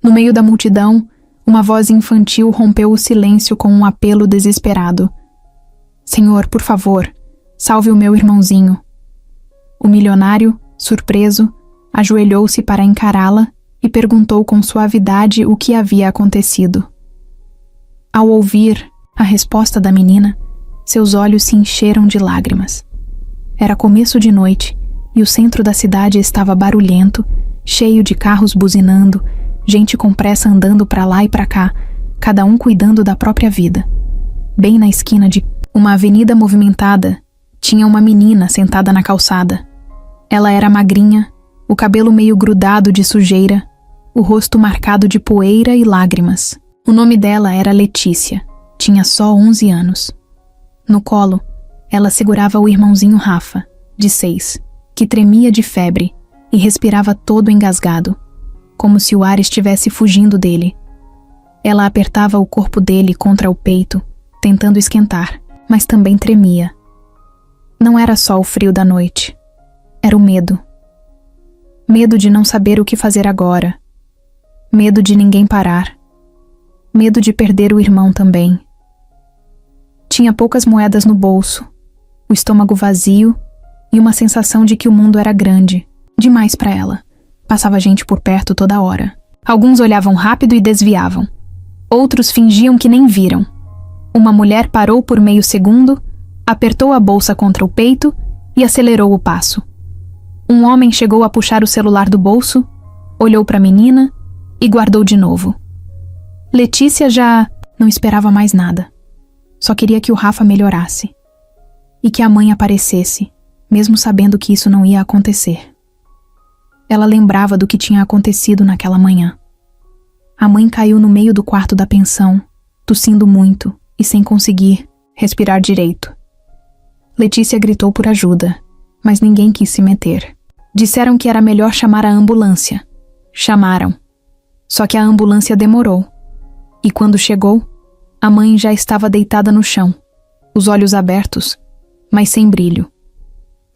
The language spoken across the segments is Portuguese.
No meio da multidão, uma voz infantil rompeu o silêncio com um apelo desesperado. Senhor, por favor, salve o meu irmãozinho. O milionário, surpreso, ajoelhou-se para encará-la e perguntou com suavidade o que havia acontecido. Ao ouvir a resposta da menina, seus olhos se encheram de lágrimas. Era começo de noite e o centro da cidade estava barulhento, cheio de carros buzinando, gente com pressa andando para lá e para cá, cada um cuidando da própria vida. Bem na esquina de uma avenida movimentada, tinha uma menina sentada na calçada. Ela era magrinha, o cabelo meio grudado de sujeira, o rosto marcado de poeira e lágrimas. O nome dela era Letícia. Tinha só 11 anos. No colo, ela segurava o irmãozinho Rafa, de 6, que tremia de febre e respirava todo engasgado, como se o ar estivesse fugindo dele. Ela apertava o corpo dele contra o peito, tentando esquentar, mas também tremia. Não era só o frio da noite. Era o medo. Medo de não saber o que fazer agora. Medo de ninguém parar. Medo de perder o irmão também. Tinha poucas moedas no bolso, o estômago vazio e uma sensação de que o mundo era grande, demais para ela. Passava gente por perto toda hora. Alguns olhavam rápido e desviavam. Outros fingiam que nem viram. Uma mulher parou por meio segundo, apertou a bolsa contra o peito e acelerou o passo. Um homem chegou a puxar o celular do bolso, olhou para a menina e guardou de novo. Letícia já não esperava mais nada. Só queria que o Rafa melhorasse. E que a mãe aparecesse, mesmo sabendo que isso não ia acontecer. Ela lembrava do que tinha acontecido naquela manhã. A mãe caiu no meio do quarto da pensão, tossindo muito e sem conseguir respirar direito. Letícia gritou por ajuda, mas ninguém quis se meter. Disseram que era melhor chamar a ambulância. Chamaram. Só que a ambulância demorou. E quando chegou, a mãe já estava deitada no chão, os olhos abertos, mas sem brilho.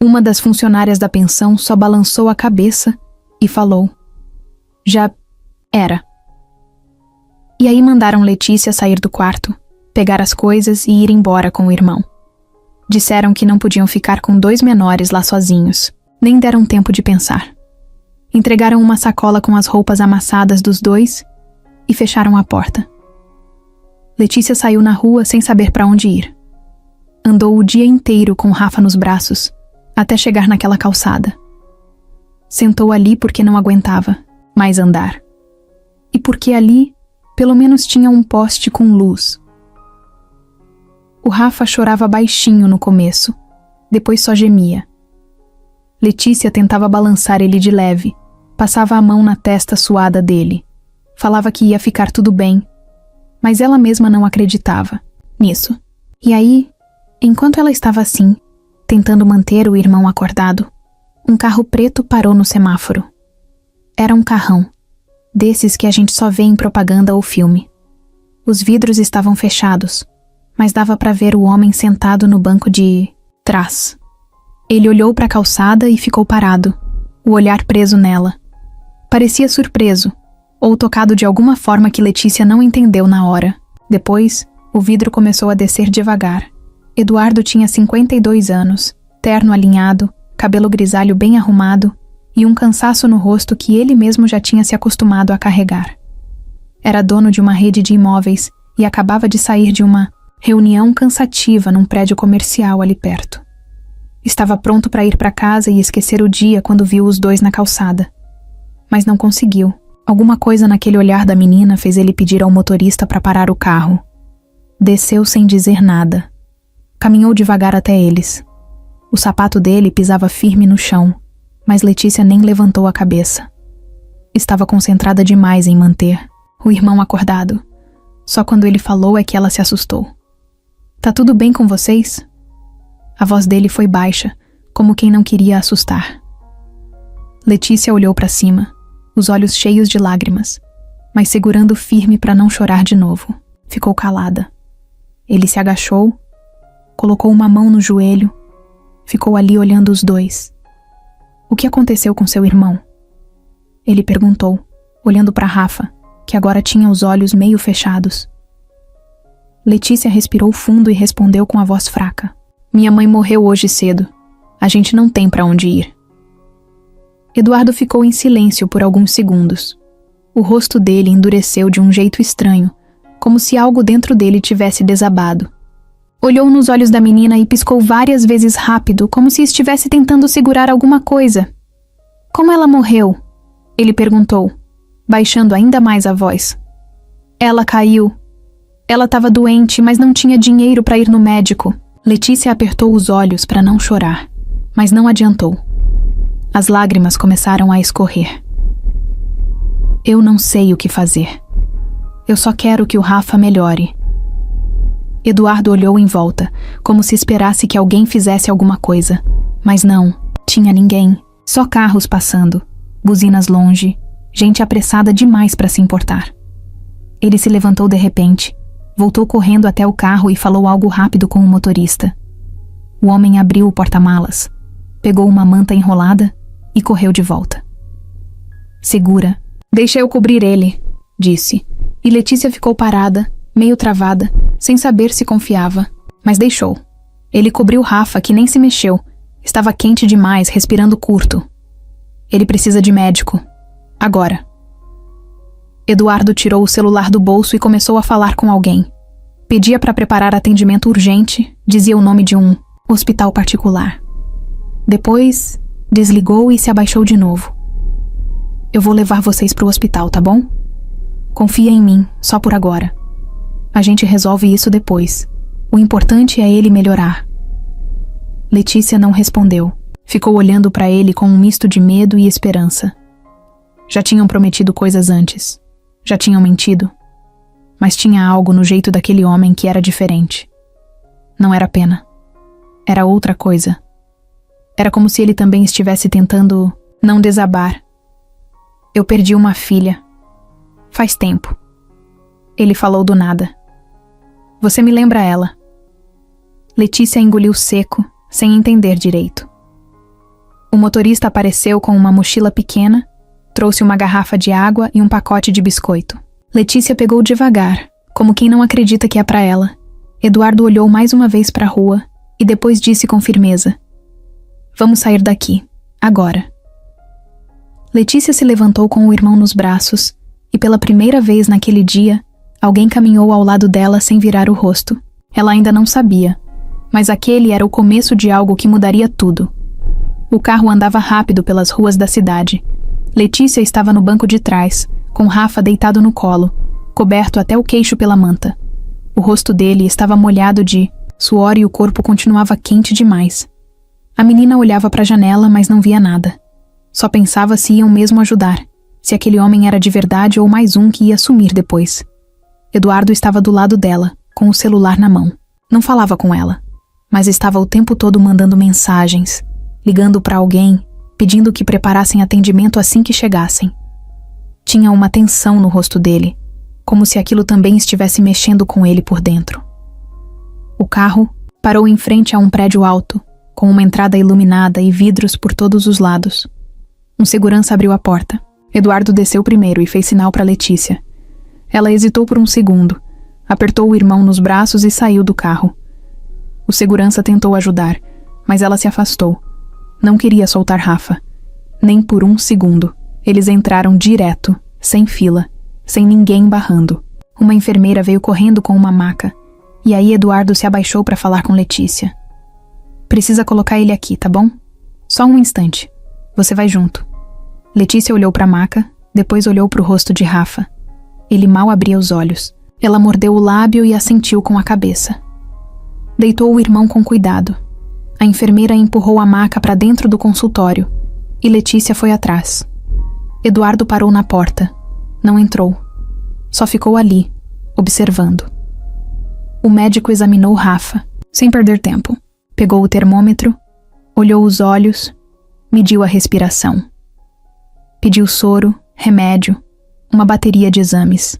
Uma das funcionárias da pensão só balançou a cabeça e falou: "Já era." E aí mandaram Letícia sair do quarto, pegar as coisas e ir embora com o irmão. Disseram que não podiam ficar com 2 menores lá sozinhos, nem deram tempo de pensar. Entregaram uma sacola com as roupas amassadas dos 2 e fecharam a porta. Letícia saiu na rua sem saber para onde ir. Andou o dia inteiro com Rafa nos braços, até chegar naquela calçada. Sentou ali porque não aguentava mais andar. E porque ali, pelo menos, tinha um poste com luz. O Rafa chorava baixinho no começo, depois só gemia. Letícia tentava balançar ele de leve, passava a mão na testa suada dele. Falava que ia ficar tudo bem, mas ela mesma não acreditava nisso. E aí, enquanto ela estava assim, tentando manter o irmão acordado, um carro preto parou no semáforo. Era um carrão, desses que a gente só vê em propaganda ou filme. Os vidros estavam fechados, mas dava para ver o homem sentado no banco de trás. Ele olhou para a calçada e ficou parado, o olhar preso nela. Parecia surpreso, ou tocado de alguma forma que Letícia não entendeu na hora. Depois, o vidro começou a descer devagar. Eduardo tinha 52 anos, terno alinhado, cabelo grisalho bem arrumado e um cansaço no rosto que ele mesmo já tinha se acostumado a carregar. Era dono de uma rede de imóveis e acabava de sair de uma reunião cansativa num prédio comercial ali perto. Estava pronto para ir para casa e esquecer o dia quando viu os 2 na calçada. Mas não conseguiu. Alguma coisa naquele olhar da menina fez ele pedir ao motorista para parar o carro. Desceu sem dizer nada. Caminhou devagar até eles. O sapato dele pisava firme no chão, mas Letícia nem levantou a cabeça. Estava concentrada demais em manter o irmão acordado. Só quando ele falou é que ela se assustou. "Tá tudo bem com vocês?" A voz dele foi baixa, como quem não queria assustar. Letícia olhou para cima, os olhos cheios de lágrimas, mas segurando firme para não chorar de novo. Ficou calada. Ele se agachou, colocou uma mão no joelho, ficou ali olhando os 2. "O que aconteceu com seu irmão?" Ele perguntou, olhando para Rafa, que agora tinha os olhos meio fechados. Letícia respirou fundo e respondeu com a voz fraca: "Minha mãe morreu hoje cedo. A gente não tem para onde ir." Eduardo ficou em silêncio por alguns segundos. O rosto dele endureceu de um jeito estranho, como se algo dentro dele tivesse desabado. Olhou nos olhos da menina e piscou várias vezes rápido, como se estivesse tentando segurar alguma coisa. "Como ela morreu?" ele perguntou, baixando ainda mais a voz. "Ela caiu. Ela estava doente, mas não tinha dinheiro para ir no médico." Letícia apertou os olhos para não chorar, mas não adiantou. As lágrimas começaram a escorrer. "Eu não sei o que fazer. Eu só quero que o Rafa melhore." Eduardo olhou em volta, como se esperasse que alguém fizesse alguma coisa. Mas não, tinha ninguém. Só carros passando, buzinas longe, gente apressada demais para se importar. Ele se levantou de repente, voltou correndo até o carro e falou algo rápido com o motorista. O homem abriu o porta-malas, pegou uma manta enrolada e correu de volta. "Segura, deixa eu cobrir ele", disse, e Letícia ficou parada, meio travada, sem saber se confiava, mas deixou. Ele cobriu Rafa, que nem se mexeu. Estava quente demais, respirando curto. "Ele precisa de médico. Agora." Eduardo tirou o celular do bolso e começou a falar com alguém. Pedia para preparar atendimento urgente, dizia o nome de um hospital particular. Depois, desligou e se abaixou de novo. "Eu vou levar vocês para o hospital, tá bom? Confia em mim, só por agora. A gente resolve isso depois. O importante é ele melhorar." Letícia não respondeu. Ficou olhando para ele com um misto de medo e esperança. Já tinham prometido coisas antes. Já tinham mentido. Mas tinha algo no jeito daquele homem que era diferente. Não era pena. Era outra coisa. Era como se ele também estivesse tentando não desabar. "Eu perdi uma filha. Faz tempo." Ele falou do nada. "Você me lembra ela." Letícia engoliu seco, sem entender direito. O motorista apareceu com uma mochila pequena, trouxe uma garrafa de água e um pacote de biscoito. Letícia pegou devagar, como quem não acredita que é para ela. Eduardo olhou mais uma vez para a rua e depois disse com firmeza: "Vamos sair daqui, agora." Letícia se levantou com o irmão nos braços e pela primeira vez naquele dia, alguém caminhou ao lado dela sem virar o rosto. Ela ainda não sabia, mas aquele era o começo de algo que mudaria tudo. O carro andava rápido pelas ruas da cidade. Letícia estava no banco de trás, com Rafa deitado no colo, coberto até o queixo pela manta. O rosto dele estava molhado de suor e o corpo continuava quente demais. A menina olhava para a janela, mas não via nada. Só pensava se iam mesmo ajudar, se aquele homem era de verdade ou mais um que ia sumir depois. Eduardo estava do lado dela, com o celular na mão. Não falava com ela, mas estava o tempo todo mandando mensagens, ligando para alguém, pedindo que preparassem atendimento assim que chegassem. Tinha uma tensão no rosto dele, como se aquilo também estivesse mexendo com ele por dentro. O carro parou em frente a um prédio alto, com uma entrada iluminada e vidros por todos os lados. Um segurança abriu a porta. Eduardo desceu primeiro e fez sinal para Letícia. Ela hesitou por um segundo, apertou o irmão nos braços e saiu do carro. O segurança tentou ajudar, mas ela se afastou. Não queria soltar Rafa. Nem por um segundo. Eles entraram direto, sem fila, sem ninguém barrando. Uma enfermeira veio correndo com uma maca, e aí Eduardo se abaixou para falar com Letícia. "Precisa colocar ele aqui, tá bom? Só um instante. Você vai junto." Letícia olhou para a maca, depois olhou para o rosto de Rafa. Ele mal abria os olhos. Ela mordeu o lábio e assentiu com a cabeça. Deitou o irmão com cuidado. A enfermeira empurrou a maca para dentro do consultório e Letícia foi atrás. Eduardo parou na porta. Não entrou. Só ficou ali, observando. O médico examinou Rafa, sem perder tempo. Pegou o termômetro, olhou os olhos, mediu a respiração. Pediu soro, remédio, uma bateria de exames.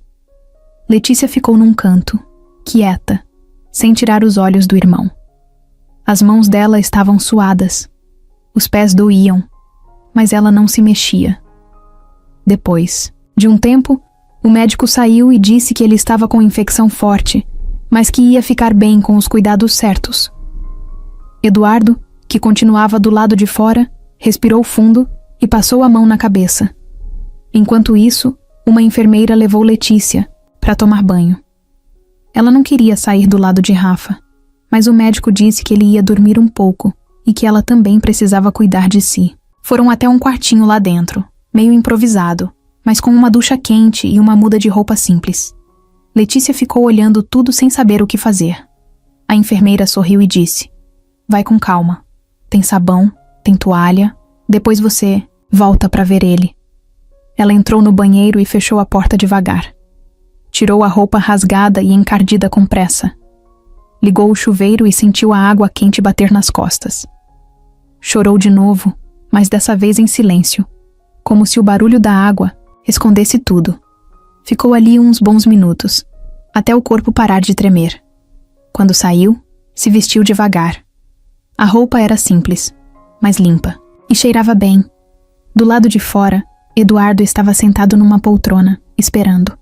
Letícia ficou num canto, quieta, sem tirar os olhos do irmão. As mãos dela estavam suadas. Os pés doíam, mas ela não se mexia. Depois de um tempo, O médico saiu e disse que ele estava com infecção forte, mas que ia ficar bem com os cuidados certos. Eduardo, que continuava do lado de fora, respirou fundo e passou a mão na cabeça. Enquanto isso, uma enfermeira levou Letícia para tomar banho. Ela não queria sair do lado de Rafa, mas o médico disse que ele ia dormir um pouco e que ela também precisava cuidar de si. Foram até um quartinho lá dentro, meio improvisado, mas com uma ducha quente e uma muda de roupa simples. Letícia ficou olhando tudo sem saber o que fazer. A enfermeira sorriu e disse: "Vai com calma. Tem sabão, tem toalha, depois você volta para ver ele." Ela entrou no banheiro e fechou a porta devagar. Tirou a roupa rasgada e encardida com pressa. Ligou o chuveiro e sentiu a água quente bater nas costas. Chorou de novo, mas dessa vez em silêncio, como se o barulho da água escondesse tudo. Ficou ali uns bons minutos, até o corpo parar de tremer. Quando saiu, se vestiu devagar. A roupa era simples, mas limpa, e cheirava bem. Do lado de fora, Eduardo estava sentado numa poltrona, esperando.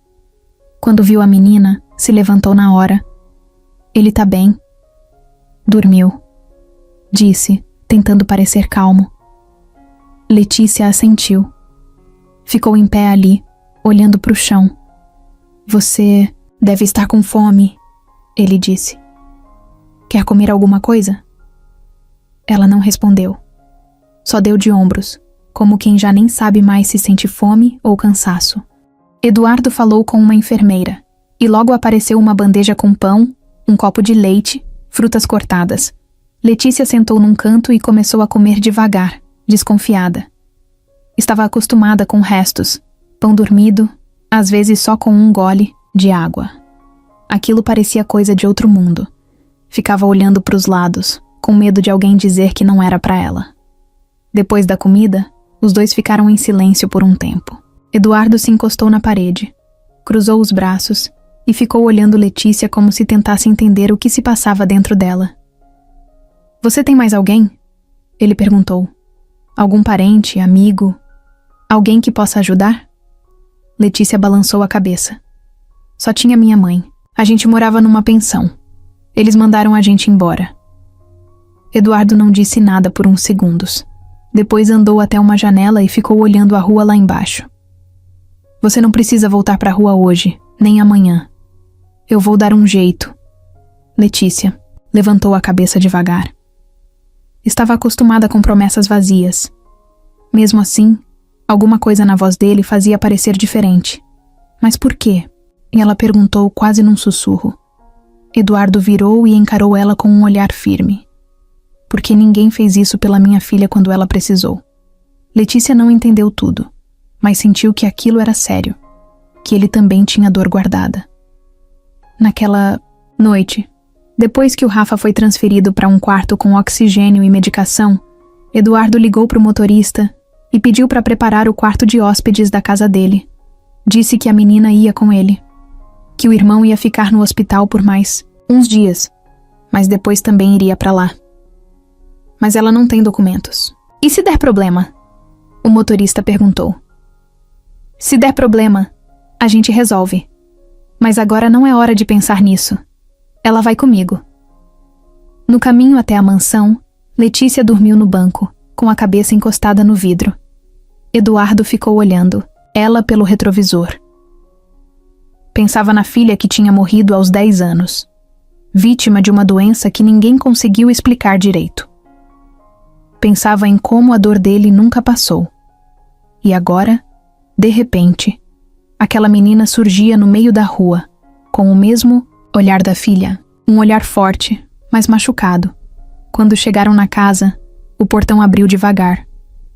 Quando viu a menina, se levantou na hora. "Ele tá bem?" "Dormiu", disse, tentando parecer calmo. Letícia assentiu. Ficou em pé ali, olhando para o chão. "Você deve estar com fome", ele disse. "Quer comer alguma coisa?" Ela não respondeu. Só deu de ombros, como quem já nem sabe mais se sente fome ou cansaço. Eduardo falou com uma enfermeira, e logo apareceu uma bandeja com pão, um copo de leite, frutas cortadas. Letícia sentou num canto e começou a comer devagar, desconfiada. Estava acostumada com restos, pão dormido, às vezes só com um gole de água. Aquilo parecia coisa de outro mundo. Ficava olhando para os lados, com medo de alguém dizer que não era para ela. Depois da comida, os dois ficaram em silêncio por um tempo. Eduardo se encostou na parede, cruzou os braços e ficou olhando Letícia como se tentasse entender o que se passava dentro dela. "Você tem mais alguém?" ele perguntou. "Algum parente, amigo? Alguém que possa ajudar?" Letícia balançou a cabeça. "Só tinha minha mãe. A gente morava numa pensão. Eles mandaram a gente embora." Eduardo não disse nada por uns segundos. Depois andou até uma janela e ficou olhando a rua lá embaixo. "Você não precisa voltar para a rua hoje, nem amanhã. Eu vou dar um jeito." Letícia levantou a cabeça devagar. Estava acostumada com promessas vazias. Mesmo assim, alguma coisa na voz dele fazia parecer diferente. "Mas por quê?" E ela perguntou quase num sussurro. Eduardo virou e encarou ela com um olhar firme. "Porque ninguém fez isso pela minha filha quando ela precisou." Letícia não entendeu tudo, mas sentiu que aquilo era sério, que ele também tinha dor guardada. Naquela noite, depois que o Rafa foi transferido para um quarto com oxigênio e medicação, Eduardo ligou para o motorista e pediu para preparar o quarto de hóspedes da casa dele. Disse que a menina ia com ele, que o irmão ia ficar no hospital por mais uns dias, mas depois também iria para lá. "Mas ela não tem documentos. E se der problema?" o motorista perguntou. "Se der problema, a gente resolve. Mas agora não é hora de pensar nisso. Ela vai comigo." No caminho até a mansão, Letícia dormiu no banco, com a cabeça encostada no vidro. Eduardo ficou olhando, ela pelo retrovisor. Pensava na filha que tinha morrido aos 10 anos, vítima de uma doença que ninguém conseguiu explicar direito. Pensava em como a dor dele nunca passou. E agora, de repente, aquela menina surgia no meio da rua, com o mesmo olhar da filha, um olhar forte, mas machucado. Quando chegaram na casa, o portão abriu devagar.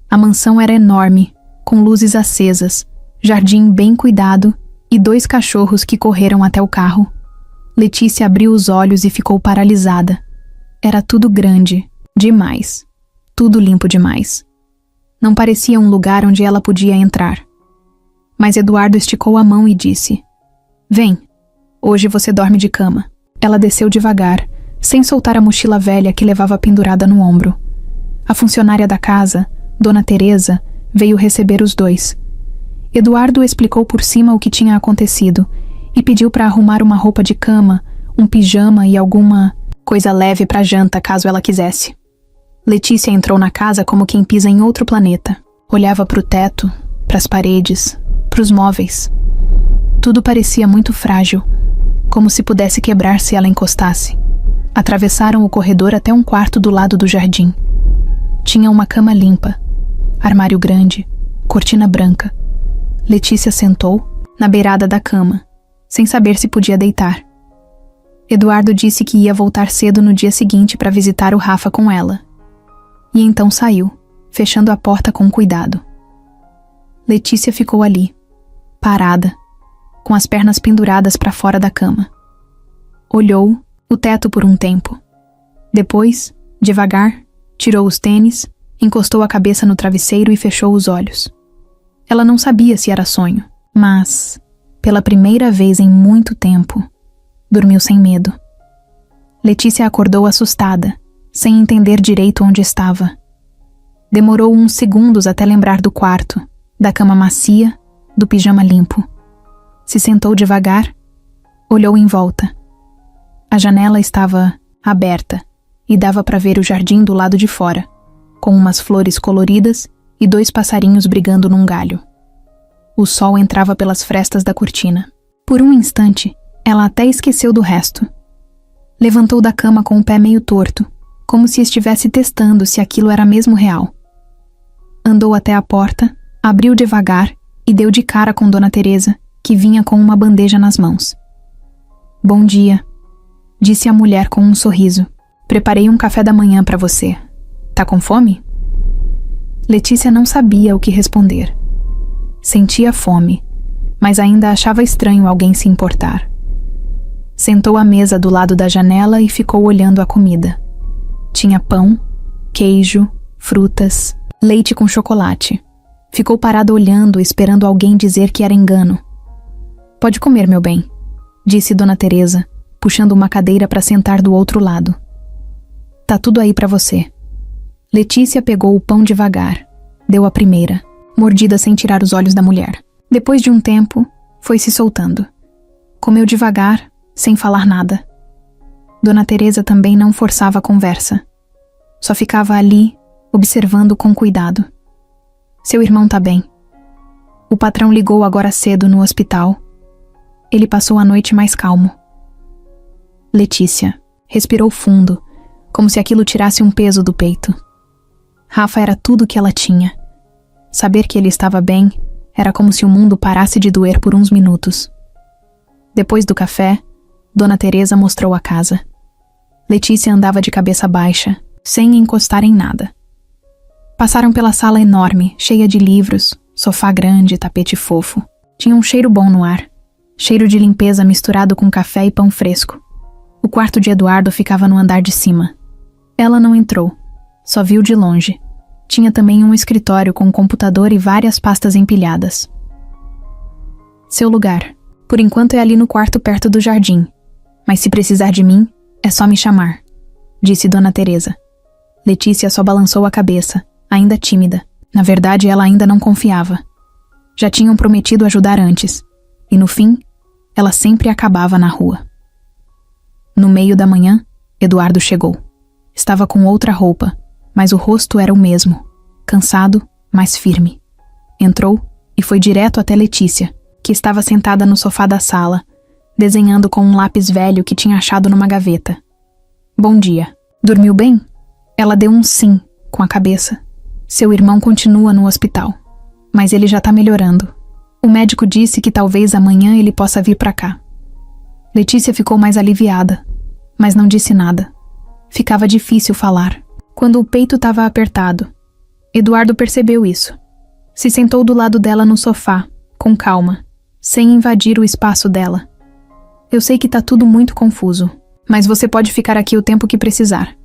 A mansão era enorme, com luzes acesas, jardim bem cuidado e 2 cachorros que correram até o carro. Letícia abriu os olhos e ficou paralisada. Era tudo grande, demais. Tudo limpo demais. Não parecia um lugar onde ela podia entrar. Mas Eduardo esticou a mão e disse: "Vem, hoje você dorme de cama." Ela desceu devagar, sem soltar a mochila velha que levava pendurada no ombro. A funcionária da casa, Dona Teresa, veio receber os dois. Eduardo explicou por cima o que tinha acontecido e pediu para arrumar uma roupa de cama, um pijama e alguma coisa leve para janta, caso ela quisesse. Letícia entrou na casa como quem pisa em outro planeta. Olhava para o teto, para as paredes, para os móveis. Tudo parecia muito frágil, como se pudesse quebrar se ela encostasse. Atravessaram o corredor até um quarto do lado do jardim. Tinha uma cama limpa, armário grande, cortina branca. Letícia sentou na beirada da cama, sem saber se podia deitar. Eduardo disse que ia voltar cedo no dia seguinte para visitar o Rafa com ela. E então saiu, fechando a porta com cuidado. Letícia ficou ali, parada, com as pernas penduradas para fora da cama. Olhou o teto por um tempo. Depois, devagar, tirou os tênis, encostou a cabeça no travesseiro e fechou os olhos. Ela não sabia se era sonho, mas, pela primeira vez em muito tempo, dormiu sem medo. Letícia acordou assustada, sem entender direito onde estava. Demorou uns segundos até lembrar do quarto, da cama macia, do pijama limpo. Se sentou devagar, olhou em volta. A janela estava aberta e dava para ver o jardim do lado de fora, com umas flores coloridas e 2 passarinhos brigando num galho. O sol entrava pelas frestas da cortina. Por um instante, ela até esqueceu do resto. Levantou da cama com o pé meio torto, como se estivesse testando se aquilo era mesmo real. Andou até a porta, abriu devagar e deu de cara com Dona Teresa, que vinha com uma bandeja nas mãos. "Bom dia", disse a mulher com um sorriso. "Preparei um café da manhã para você. Tá com fome?" Letícia não sabia o que responder. Sentia fome, mas ainda achava estranho alguém se importar. Sentou à mesa do lado da janela e ficou olhando a comida. Tinha pão, queijo, frutas, leite com chocolate. Ficou parada olhando, esperando alguém dizer que era engano. "Pode comer, meu bem", disse Dona Teresa, puxando uma cadeira para sentar do outro lado. "Tá tudo aí para você." Letícia pegou o pão devagar, deu a primeira, mordida sem tirar os olhos da mulher. Depois de um tempo, foi se soltando. Comeu devagar, sem falar nada. Dona Teresa também não forçava a conversa. Só ficava ali, observando com cuidado. "Seu irmão tá bem. O patrão ligou agora cedo no hospital. Ele passou a noite mais calmo." Letícia respirou fundo, como se aquilo tirasse um peso do peito. Rafa era tudo que ela tinha. Saber que ele estava bem era como se o mundo parasse de doer por uns minutos. Depois do café, Dona Teresa mostrou a casa. Letícia andava de cabeça baixa, sem encostar em nada. Passaram pela sala enorme, cheia de livros, sofá grande, tapete fofo. Tinha um cheiro bom no ar. Cheiro de limpeza misturado com café e pão fresco. O quarto de Eduardo ficava no andar de cima. Ela não entrou, só viu de longe. Tinha também um escritório com um computador e várias pastas empilhadas. "Seu lugar, por enquanto, é ali no quarto perto do jardim. Mas se precisar de mim, é só me chamar", disse Dona Teresa. Letícia só balançou a cabeça, ainda tímida. Na verdade, ela ainda não confiava. Já tinham prometido ajudar antes, e no fim, ela sempre acabava na rua. No meio da manhã, Eduardo chegou. Estava com outra roupa, mas o rosto era o mesmo, cansado, mas firme. Entrou e foi direto até Letícia, que estava sentada no sofá da sala, desenhando com um lápis velho que tinha achado numa gaveta. "Bom dia. Dormiu bem?" Ela deu um sim, com a cabeça. "Seu irmão continua no hospital, mas ele já tá melhorando. O médico disse que talvez amanhã ele possa vir pra cá." Letícia ficou mais aliviada, mas não disse nada. Ficava difícil falar. Quando o peito estava apertado, Eduardo percebeu isso. Se sentou do lado dela no sofá, com calma, sem invadir o espaço dela. "Eu sei que tá tudo muito confuso, mas você pode ficar aqui o tempo que precisar.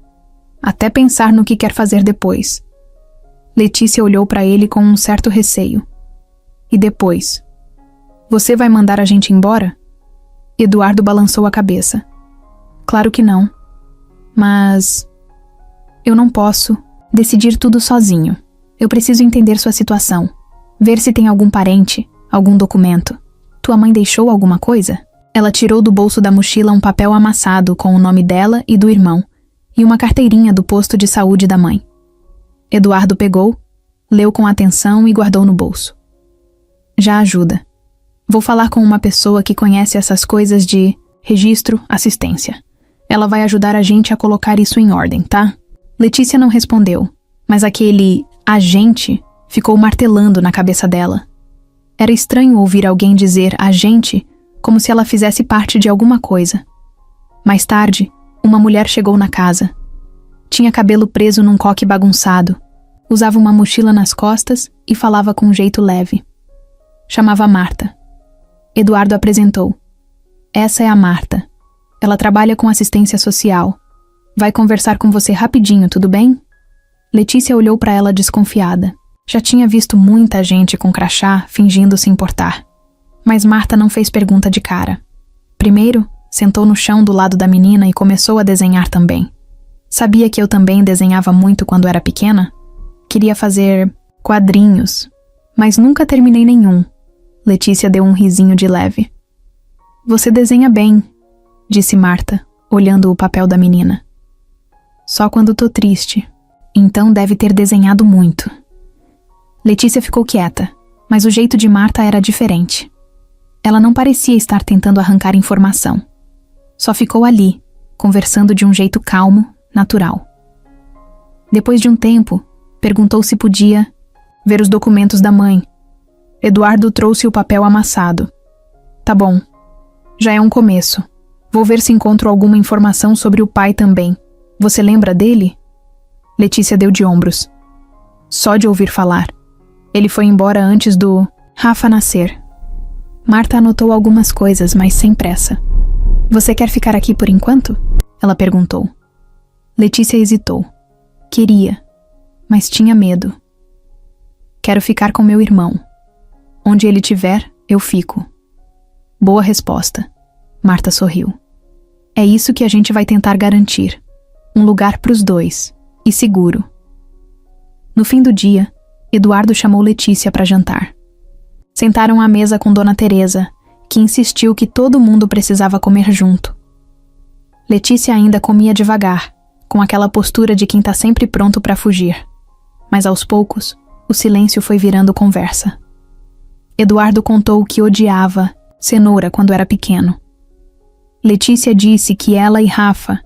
Até pensar no que quer fazer depois." Letícia olhou para ele com um certo receio. "E depois? Você vai mandar a gente embora?" Eduardo balançou a cabeça. "Claro que não. Mas eu não posso decidir tudo sozinho. Eu preciso entender sua situação, ver se tem algum parente, Algum documento? Tua mãe deixou alguma coisa? Ela tirou do bolso da mochila um papel amassado com o nome dela e do irmão, e uma carteirinha do posto de saúde da mãe. Eduardo pegou, leu com atenção e guardou no bolso. Já ajuda. Vou falar com uma pessoa que conhece essas coisas de registro, assistência. Ela vai ajudar a gente a colocar isso em ordem, tá? Letícia não respondeu, mas aquele agente ficou martelando na cabeça dela. Era estranho ouvir alguém dizer agente como se ela fizesse parte de alguma coisa. Mais tarde, uma mulher chegou na casa. Tinha cabelo preso num coque bagunçado, usava uma mochila nas costas e falava com um jeito leve. Chamava Marta. Eduardo apresentou. Essa é a Marta. Ela trabalha com assistência social. Vai conversar com você rapidinho, tudo bem? Letícia olhou para ela desconfiada. Já tinha visto muita gente com crachá fingindo se importar. Mas Marta não fez pergunta de cara. Primeiro, sentou no chão do lado da menina e começou a desenhar também. Sabia que eu também desenhava muito quando era pequena? Queria fazer quadrinhos, mas nunca terminei nenhum. Letícia deu um risinho de leve. Você desenha bem, disse Marta, olhando o papel da menina. Só quando tô triste. Então deve ter desenhado muito. Letícia ficou quieta, mas o jeito de Marta era diferente. Ela não parecia estar tentando arrancar informação. Só ficou ali, conversando de um jeito calmo, natural. Depois de um tempo, perguntou se podia ver os documentos da mãe. Eduardo trouxe o papel amassado. Tá bom. Já é um começo. Vou ver se encontro alguma informação sobre o pai também. Você lembra dele? Letícia deu de ombros. Só de ouvir falar. Ele foi embora antes do Rafa nascer. Marta anotou algumas coisas, mas sem pressa. Você quer ficar aqui por enquanto? Ela perguntou. Letícia hesitou. Queria, mas tinha medo. Quero ficar com meu irmão. Onde ele estiver, eu fico. Boa resposta. Marta sorriu. É isso que a gente vai tentar garantir. Um lugar pros dois. E seguro. No fim do dia, Eduardo chamou Letícia para jantar. Sentaram à mesa com Dona Teresa, que insistiu que todo mundo precisava comer junto. Letícia ainda comia devagar, com aquela postura de quem tá sempre pronto para fugir. Mas aos poucos, o silêncio foi virando conversa. Eduardo contou que odiava cenoura quando era pequeno. Letícia disse que ela e Rafa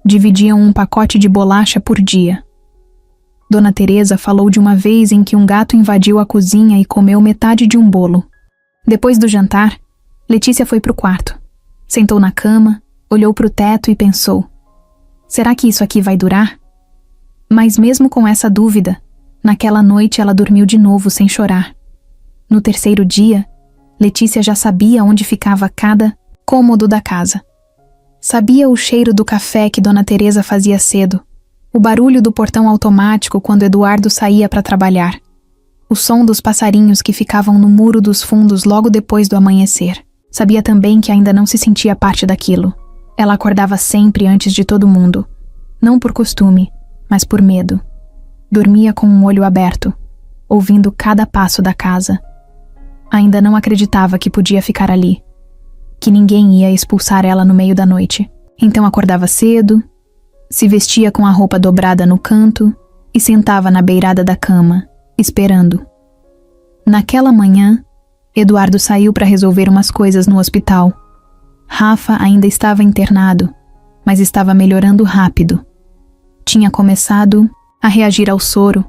dividiam um pacote de bolacha por dia. Dona Teresa falou de uma vez em que um gato invadiu a cozinha e comeu metade de um bolo. Depois do jantar, Letícia foi pro quarto. Sentou na cama, olhou pro teto e pensou: será que isso aqui vai durar? Mas mesmo com essa dúvida, naquela noite ela dormiu de novo sem chorar. No terceiro dia, Letícia já sabia onde ficava cada cômodo da casa. Sabia o cheiro do café que Dona Teresa fazia cedo, o barulho do portão automático quando Eduardo saía para trabalhar, o som dos passarinhos que ficavam no muro dos fundos logo depois do amanhecer. Sabia também que ainda não se sentia parte daquilo. Ela acordava sempre antes de todo mundo, não por costume, mas por medo. Dormia com um olho aberto, ouvindo cada passo da casa. Ainda não acreditava que podia ficar ali, que ninguém ia expulsar ela no meio da noite. Então acordava cedo, se vestia com a roupa dobrada no canto e sentava na beirada da cama, esperando. Naquela manhã, Eduardo saiu para resolver umas coisas no hospital. Rafa ainda estava internado, mas estava melhorando rápido. Tinha começado a reagir ao soro,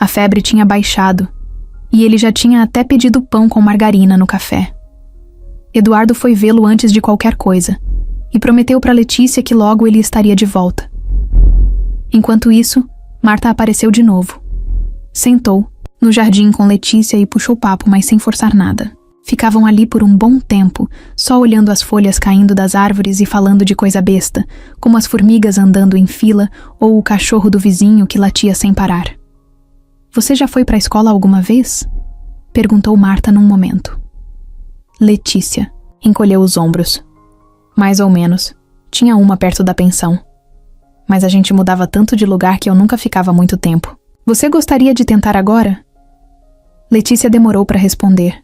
a febre tinha baixado, e ele já tinha até pedido pão com margarina no café. Eduardo foi vê-lo antes de qualquer coisa, e prometeu para Letícia que logo ele estaria de volta. Enquanto isso, Marta apareceu de novo. Sentou no jardim com Letícia e puxou papo, mas sem forçar nada. Ficavam ali por um bom tempo, só olhando as folhas caindo das árvores e falando de coisa besta, como as formigas andando em fila ou o cachorro do vizinho que latia sem parar. Você já foi para a escola alguma vez? Perguntou Marta num momento. Letícia encolheu os ombros. Mais ou menos. Tinha uma perto da pensão. Mas a gente mudava tanto de lugar que eu nunca ficava muito tempo. Você gostaria de tentar agora? Letícia demorou para responder.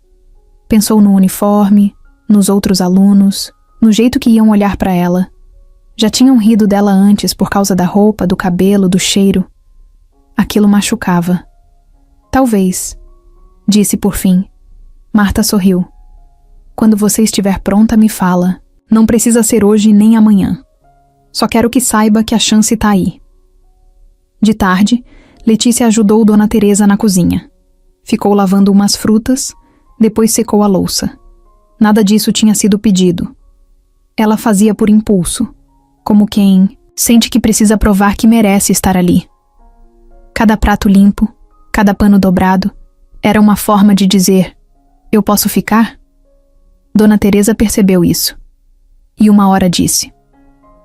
Pensou no uniforme, nos outros alunos, no jeito que iam olhar para ela. Já tinham rido dela antes por causa da roupa, do cabelo, do cheiro. Aquilo machucava. Talvez, disse por fim. Marta sorriu. Quando você estiver pronta, me fala. Não precisa ser hoje nem amanhã. Só quero que saiba que a chance tá aí. De tarde, Letícia ajudou Dona Teresa na cozinha. Ficou lavando umas frutas, depois secou a louça. Nada disso tinha sido pedido. Ela fazia por impulso, como quem sente que precisa provar que merece estar ali. Cada prato limpo, cada pano dobrado, era uma forma de dizer: eu posso ficar? Dona Teresa percebeu isso. E uma hora disse: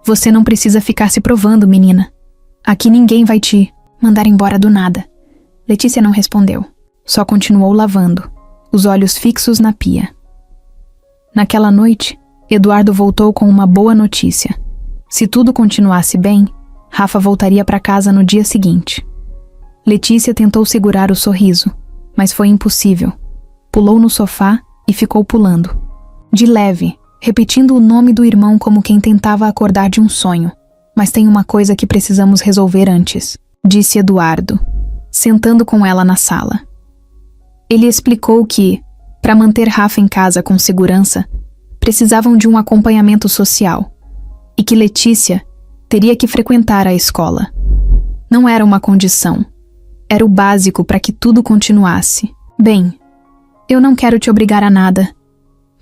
você não precisa ficar se provando, menina. Aqui ninguém vai te mandar embora do nada. Letícia não respondeu. Só continuou lavando, os olhos fixos na pia. Naquela noite, Eduardo voltou com uma boa notícia. Se tudo continuasse bem, Rafa voltaria para casa no dia seguinte. Letícia tentou segurar o sorriso, mas foi impossível. Pulou no sofá e ficou pulando. De leve, repetindo o nome do irmão como quem tentava acordar de um sonho. Mas tem uma coisa que precisamos resolver antes, disse Eduardo, sentando com ela na sala. Ele explicou que, para manter Rafa em casa com segurança, precisavam de um acompanhamento social e que Letícia teria que frequentar a escola. Não era uma condição, era o básico para que tudo continuasse. Bem, eu não quero te obrigar a nada,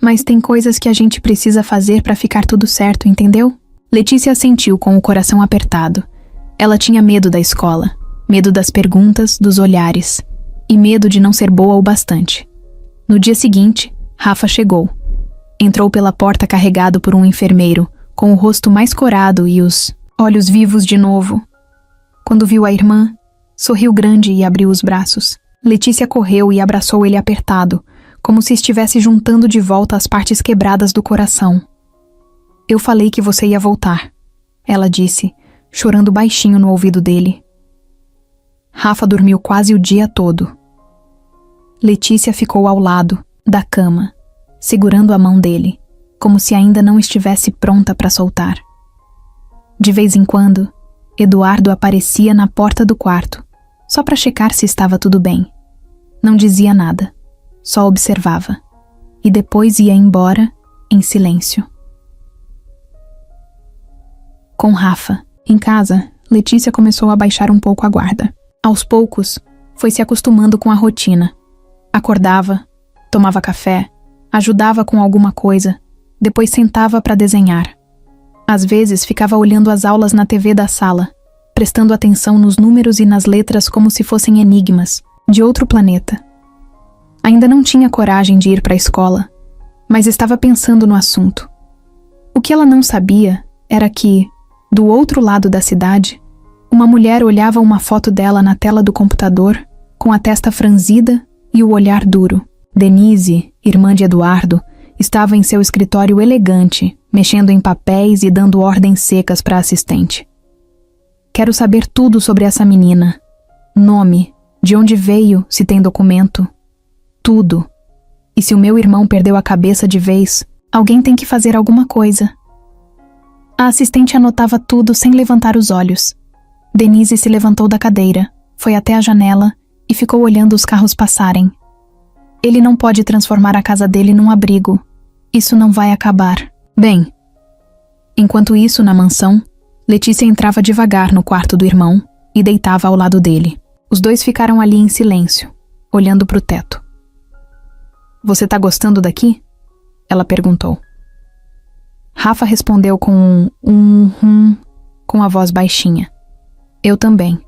mas tem coisas que a gente precisa fazer para ficar tudo certo, entendeu? Letícia assentiu com o coração apertado. Ela tinha medo da escola, medo das perguntas, dos olhares, e medo de não ser boa o bastante. No dia seguinte, Rafa chegou. Entrou pela porta carregado por um enfermeiro, com o rosto mais corado e os olhos vivos de novo. Quando viu a irmã, sorriu grande e abriu os braços. Letícia correu e abraçou ele apertado, como se estivesse juntando de volta as partes quebradas do coração. Eu falei que você ia voltar, ela disse, chorando baixinho no ouvido dele. Rafa dormiu quase o dia todo. Letícia ficou ao lado, da cama, segurando a mão dele, como se ainda não estivesse pronta para soltar. De vez em quando, Eduardo aparecia na porta do quarto, só para checar se estava tudo bem. Não dizia nada, só observava, e depois ia embora, em silêncio. Com Rafa, em casa, Letícia começou a baixar um pouco a guarda. Aos poucos, foi se acostumando com a rotina. Acordava, tomava café, ajudava com alguma coisa, depois sentava para desenhar. Às vezes ficava olhando as aulas na TV da sala, prestando atenção nos números e nas letras como se fossem enigmas, de outro planeta. Ainda não tinha coragem de ir para a escola, mas estava pensando no assunto. O que ela não sabia era que, do outro lado da cidade, uma mulher olhava uma foto dela na tela do computador, com a testa franzida e o olhar duro. Denise, irmã de Eduardo, estava em seu escritório elegante, mexendo em papéis e dando ordens secas para a assistente. Quero saber tudo sobre essa menina. Nome, de onde veio, se tem documento. Tudo. E se o meu irmão perdeu a cabeça de vez, alguém tem que fazer alguma coisa. A assistente anotava tudo sem levantar os olhos. Denise se levantou da cadeira, foi até a janela e ficou olhando os carros passarem. Ele não pode transformar a casa dele num abrigo. Isso não vai acabar. Bem, enquanto isso, na mansão, Letícia entrava devagar no quarto do irmão e deitava ao lado dele. Os dois ficaram ali em silêncio, olhando para o teto. Você tá gostando daqui? Ela perguntou. Rafa respondeu com com a voz baixinha. Eu também.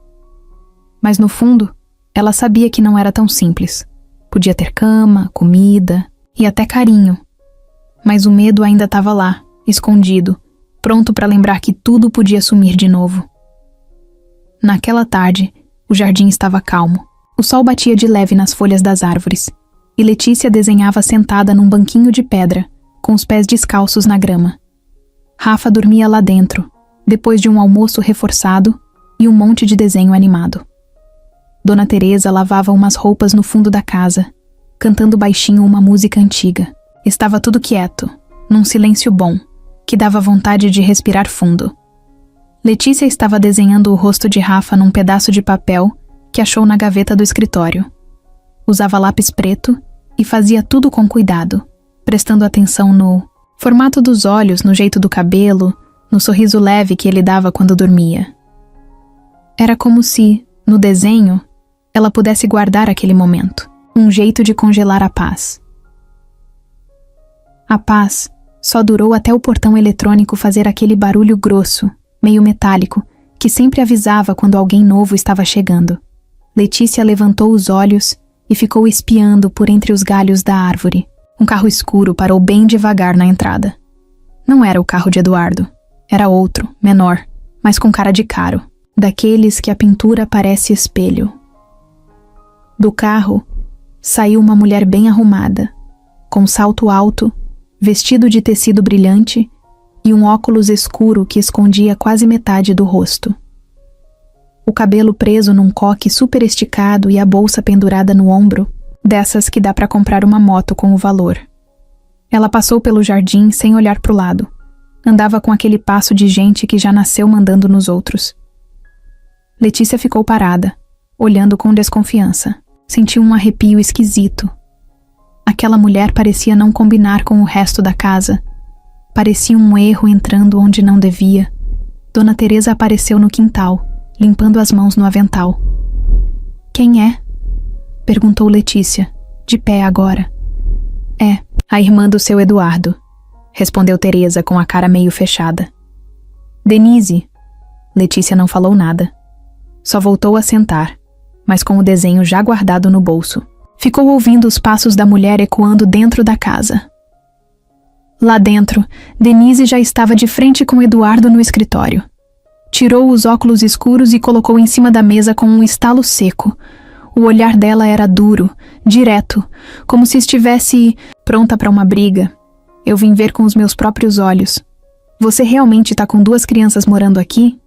Mas no fundo, ela sabia que não era tão simples. Podia ter cama, comida e até carinho. Mas o medo ainda estava lá, escondido, pronto para lembrar que tudo podia sumir de novo. Naquela tarde, o jardim estava calmo. O sol batia de leve nas folhas das árvores, e Letícia desenhava sentada num banquinho de pedra, com os pés descalços na grama. Rafa dormia lá dentro, depois de um almoço reforçado e um monte de desenho animado. Dona Teresa lavava umas roupas no fundo da casa, cantando baixinho uma música antiga. Estava tudo quieto, num silêncio bom, que dava vontade de respirar fundo. Letícia estava desenhando o rosto de Rafa num pedaço de papel que achou na gaveta do escritório. Usava lápis preto e fazia tudo com cuidado, prestando atenção no formato dos olhos, no jeito do cabelo, no sorriso leve que ele dava quando dormia. Era como se, no desenho, ela pudesse guardar aquele momento, um jeito de congelar a paz. A paz só durou até o portão eletrônico fazer aquele barulho grosso, meio metálico, que sempre avisava quando alguém novo estava chegando. Letícia levantou os olhos e ficou espiando por entre os galhos da árvore. Um carro escuro parou bem devagar na entrada. Não era o carro de Eduardo. Era outro, menor, mas com cara de caro, daqueles que a pintura parece espelho. Do carro saiu uma mulher bem arrumada, com salto alto, vestido de tecido brilhante e um óculos escuro que escondia quase metade do rosto. O cabelo preso num coque super esticado e a bolsa pendurada no ombro, dessas que dá para comprar uma moto com o valor. Ela passou pelo jardim sem olhar pro lado. Andava com aquele passo de gente que já nasceu mandando nos outros. Letícia ficou parada, olhando com desconfiança. Sentiu um arrepio esquisito. Aquela mulher parecia não combinar com o resto da casa. Parecia um erro entrando onde não devia. Dona Teresa apareceu no quintal, limpando as mãos no avental. "Quem é?" perguntou Letícia, de pé agora. "É, a irmã do seu Eduardo", respondeu Teresa com a cara meio fechada. "Denise." Letícia não falou nada. Só voltou a sentar, mas com o desenho já guardado no bolso. Ficou ouvindo os passos da mulher ecoando dentro da casa. Lá dentro, Denise já estava de frente com Eduardo no escritório. Tirou os óculos escuros e colocou em cima da mesa com um estalo seco. O olhar dela era duro, direto, como se estivesse pronta para uma briga. "Eu vim ver com os meus próprios olhos. Você realmente está com 2 crianças morando aqui?"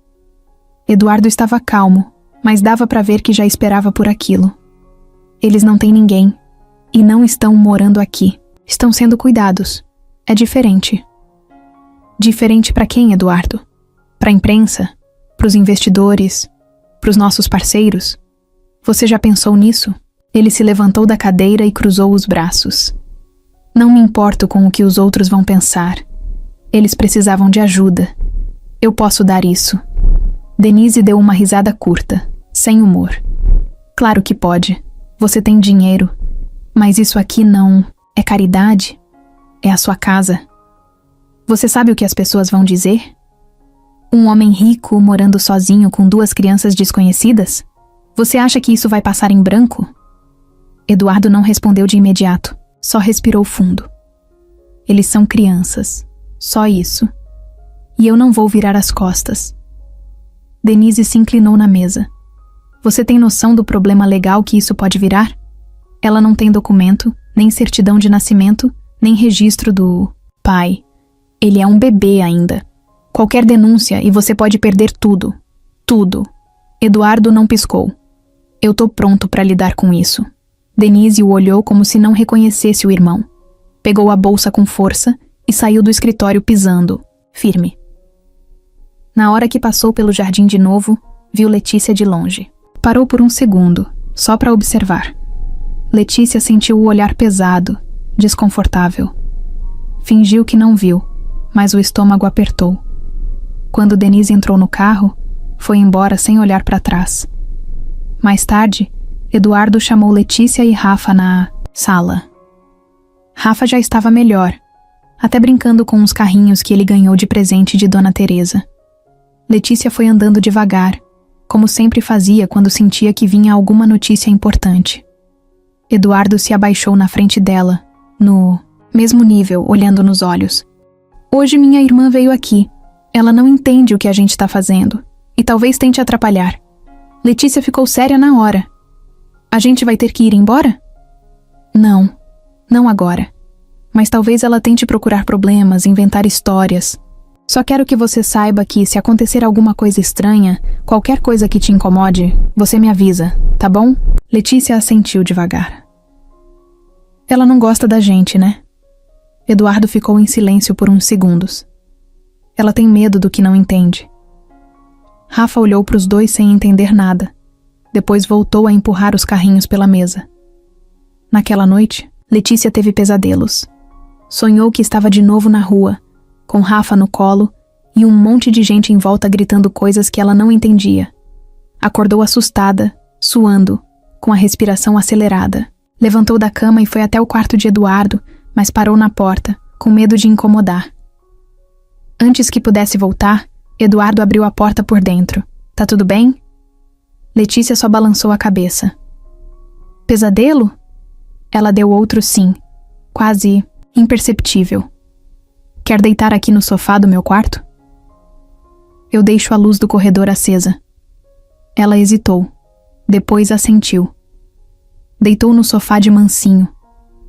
Eduardo estava calmo, mas dava para ver que já esperava por aquilo. "Eles não têm ninguém. E não estão morando aqui. Estão sendo cuidados. É diferente." "Diferente para quem, Eduardo? Para a imprensa? Para os investidores? Para os nossos parceiros? Você já pensou nisso?" Ele se levantou da cadeira e cruzou os braços. "Não me importo com o que os outros vão pensar. Eles precisavam de ajuda. Eu posso dar isso." Denise deu uma risada curta, sem humor. "Claro que pode. Você tem dinheiro. Mas isso aqui não é caridade. É a sua casa. Você sabe o que as pessoas vão dizer? Um homem rico morando sozinho com 2 crianças desconhecidas? Você acha que isso vai passar em branco?" Eduardo não respondeu de imediato, só respirou fundo. "Eles são crianças. Só isso. E eu não vou virar as costas." Denise se inclinou na mesa. "Você tem noção do problema legal que isso pode virar? Ela não tem documento, nem certidão de nascimento, nem registro do pai. Ele é um bebê ainda. Qualquer denúncia e você pode perder tudo. Tudo." Eduardo não piscou. "Eu tô pronto para lidar com isso." Denise o olhou como se não reconhecesse o irmão. Pegou a bolsa com força e saiu do escritório pisando, firme. Na hora que passou pelo jardim de novo, viu Letícia de longe. Parou por um segundo, só para observar. Letícia sentiu o olhar pesado, desconfortável. Fingiu que não viu, mas o estômago apertou. Quando Denise entrou no carro, foi embora sem olhar para trás. Mais tarde, Eduardo chamou Letícia e Rafa na sala. Rafa já estava melhor, até brincando com uns carrinhos que ele ganhou de presente de Dona Teresa. Letícia foi andando devagar, como sempre fazia quando sentia que vinha alguma notícia importante. Eduardo se abaixou na frente dela, no mesmo nível, olhando nos olhos. "Hoje minha irmã veio aqui. Ela não entende o que a gente está fazendo, e talvez tente atrapalhar." Letícia ficou séria na hora. "A gente vai ter que ir embora?" "Não, não agora. Mas talvez ela tente procurar problemas, inventar histórias. Só quero que você saiba que se acontecer alguma coisa estranha, qualquer coisa que te incomode, você me avisa, tá bom?" Letícia assentiu devagar. Ela não gosta da gente, né? Eduardo ficou em silêncio por uns segundos. Ela tem medo do que não entende. Rafa olhou para os dois sem entender nada. Depois voltou a empurrar os carrinhos pela mesa. Naquela noite, Letícia teve pesadelos. Sonhou que estava de novo na rua, com Rafa no colo e um monte de gente em volta gritando coisas que ela não entendia. Acordou assustada, suando, com a respiração acelerada. Levantou da cama e foi até o quarto de Eduardo, mas parou na porta, com medo de incomodar. Antes que pudesse voltar, Eduardo abriu a porta por dentro. Tá tudo bem? Letícia só balançou a cabeça. Pesadelo? Ela deu outro sim, quase imperceptível. Quer deitar aqui no sofá do meu quarto? Eu deixo a luz do corredor acesa. Ela hesitou, depois assentiu. Deitou no sofá de mansinho,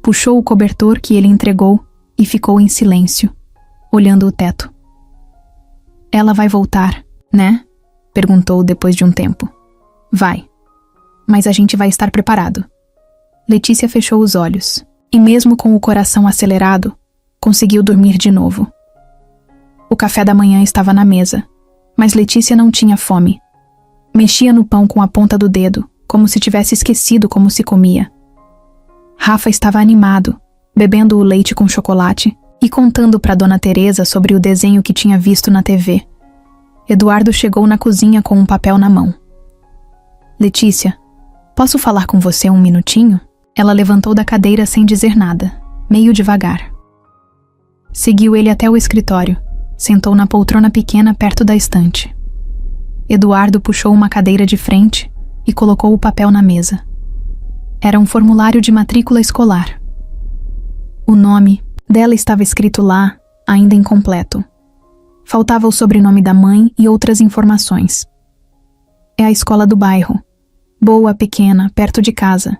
puxou o cobertor que ele entregou e ficou em silêncio, olhando o teto. Ela vai voltar, né? Perguntou depois de um tempo. Vai. Mas a gente vai estar preparado. Letícia fechou os olhos, e mesmo com o coração acelerado, conseguiu dormir de novo. O café da manhã estava na mesa, mas Letícia não tinha fome. Mexia no pão com a ponta do dedo, como se tivesse esquecido como se comia. Rafa estava animado, bebendo o leite com chocolate e contando para Dona Teresa sobre o desenho que tinha visto na TV. Eduardo chegou na cozinha com um papel na mão. Letícia, posso falar com você um minutinho? Ela levantou da cadeira sem dizer nada, meio devagar. Seguiu ele até o escritório, sentou na poltrona pequena perto da estante. Eduardo puxou uma cadeira de frente e colocou o papel na mesa. Era um formulário de matrícula escolar. O nome dela estava escrito lá, ainda incompleto. Faltava o sobrenome da mãe e outras informações. É a escola do bairro. Boa, pequena, perto de casa.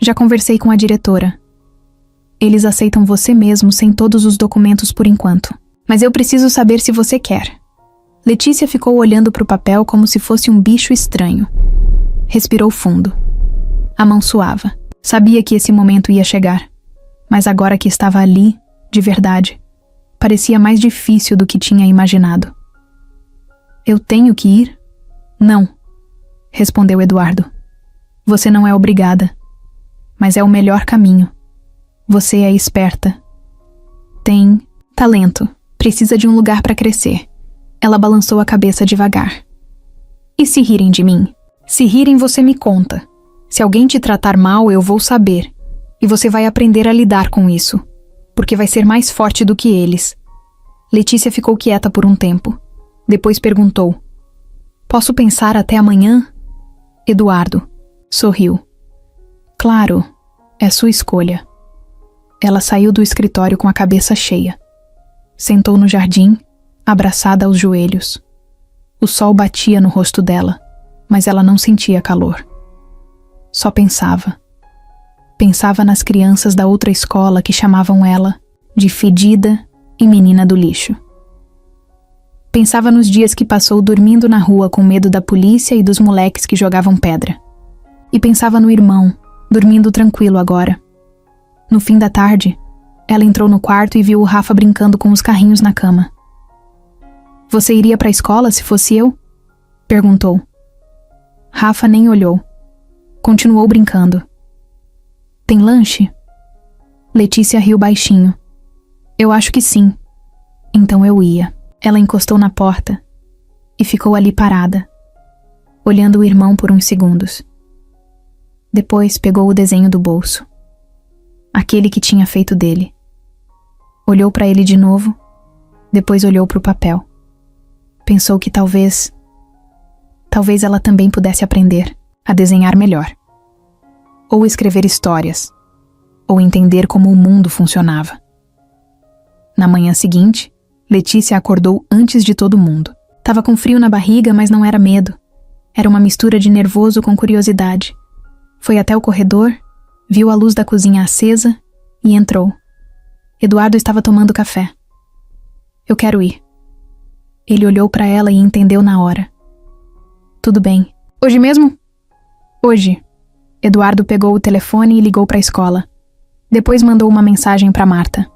Já conversei com a diretora. Eles aceitam você mesmo sem todos os documentos por enquanto. Mas eu preciso saber se você quer. Letícia ficou olhando para o papel como se fosse um bicho estranho. Respirou fundo. A mão suava. Sabia que esse momento ia chegar. Mas agora que estava ali, de verdade, parecia mais difícil do que tinha imaginado. Eu tenho que ir? Não, respondeu Eduardo. Você não é obrigada. Mas é o melhor caminho. Você é esperta. Tem talento. Precisa de um lugar para crescer. Ela balançou a cabeça devagar. E se rirem de mim? Se rirem, você me conta. Se alguém te tratar mal, eu vou saber. E você vai aprender a lidar com isso. Porque vai ser mais forte do que eles. Letícia ficou quieta por um tempo. Depois perguntou. Posso pensar até amanhã? Eduardo sorriu. Claro, é sua escolha. Ela saiu do escritório com a cabeça cheia. Sentou no jardim, abraçada aos joelhos. O sol batia no rosto dela, mas ela não sentia calor. Só pensava. Pensava nas crianças da outra escola que chamavam ela de fedida e menina do lixo. Pensava nos dias que passou dormindo na rua com medo da polícia e dos moleques que jogavam pedra. E pensava no irmão, dormindo tranquilo agora. No fim da tarde, ela entrou no quarto e viu o Rafa brincando com os carrinhos na cama. Você iria para a escola se fosse eu? Perguntou. Rafa nem olhou. Continuou brincando. Tem lanche? Letícia riu baixinho. Eu acho que sim. Então eu ia. Ela encostou na porta e ficou ali parada, olhando o irmão por uns segundos. Depois pegou o desenho do bolso. Aquele que tinha feito dele. Olhou para ele de novo, depois olhou para o papel. Pensou que talvez ela também pudesse aprender a desenhar melhor. Ou escrever histórias, ou entender como o mundo funcionava. Na manhã seguinte, Letícia acordou antes de todo mundo. Tava com frio na barriga, mas não era medo. Era uma mistura de nervoso com curiosidade. Foi até o corredor, viu a luz da cozinha acesa e entrou. Eduardo estava tomando café. Eu quero ir. Ele olhou para ela e entendeu na hora. Tudo bem. Hoje mesmo? Hoje. Eduardo pegou o telefone e ligou para a escola. Depois mandou uma mensagem para Marta.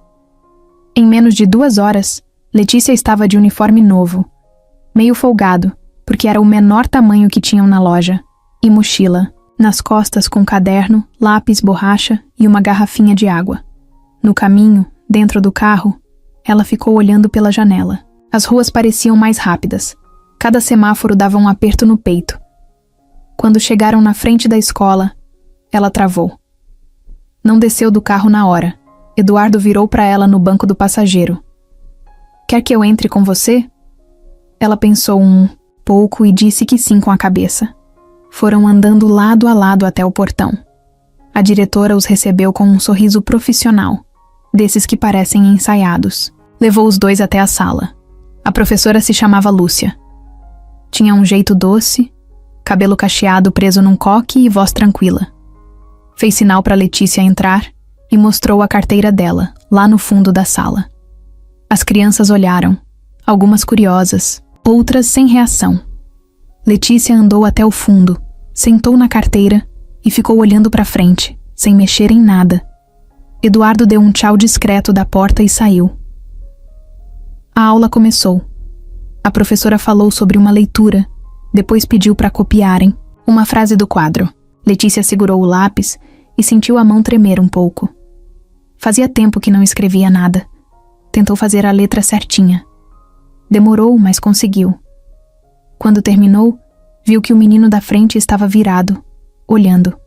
Em menos de 2 horas, Letícia estava de uniforme novo, meio folgado, porque era o menor tamanho que tinham na loja, e mochila, nas costas com caderno, lápis, borracha e uma garrafinha de água. No caminho, dentro do carro, ela ficou olhando pela janela. As ruas pareciam mais rápidas. Cada semáforo dava um aperto no peito. Quando chegaram na frente da escola, ela travou. Não desceu do carro na hora. Eduardo virou para ela no banco do passageiro. Quer que eu entre com você? Ela pensou um pouco e disse que sim com a cabeça. Foram andando lado a lado até o portão. A diretora os recebeu com um sorriso profissional, desses que parecem ensaiados. Levou os dois até a sala. A professora se chamava Lúcia. Tinha um jeito doce, cabelo cacheado preso num coque e voz tranquila. Fez sinal para Letícia entrar e mostrou a carteira dela, lá no fundo da sala. As crianças olharam, algumas curiosas, outras sem reação. Letícia andou até o fundo, sentou na carteira e ficou olhando para frente, sem mexer em nada. Eduardo deu um tchau discreto da porta e saiu. A aula começou. A professora falou sobre uma leitura, depois pediu para copiarem uma frase do quadro. Letícia segurou o lápis e sentiu a mão tremer um pouco. Fazia tempo que não escrevia nada. Tentou fazer a letra certinha. Demorou, mas conseguiu. Quando terminou, viu que o menino da frente estava virado, olhando.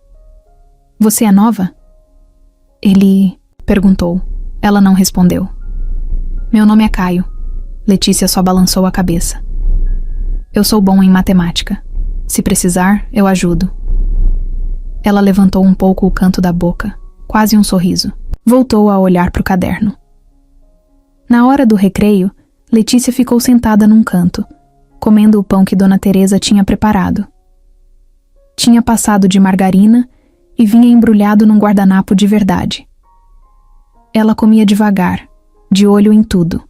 Você é nova? Ele perguntou. Ela não respondeu. Meu nome é Caio. Letícia só balançou a cabeça. Eu sou bom em matemática. Se precisar, eu ajudo. Ela levantou um pouco o canto da boca, quase um sorriso. Voltou a olhar para o caderno. Na hora do recreio, Letícia ficou sentada num canto, comendo o pão que Dona Teresa tinha preparado. Tinha passado de margarina e vinha embrulhado num guardanapo de verdade. Ela comia devagar, de olho em tudo.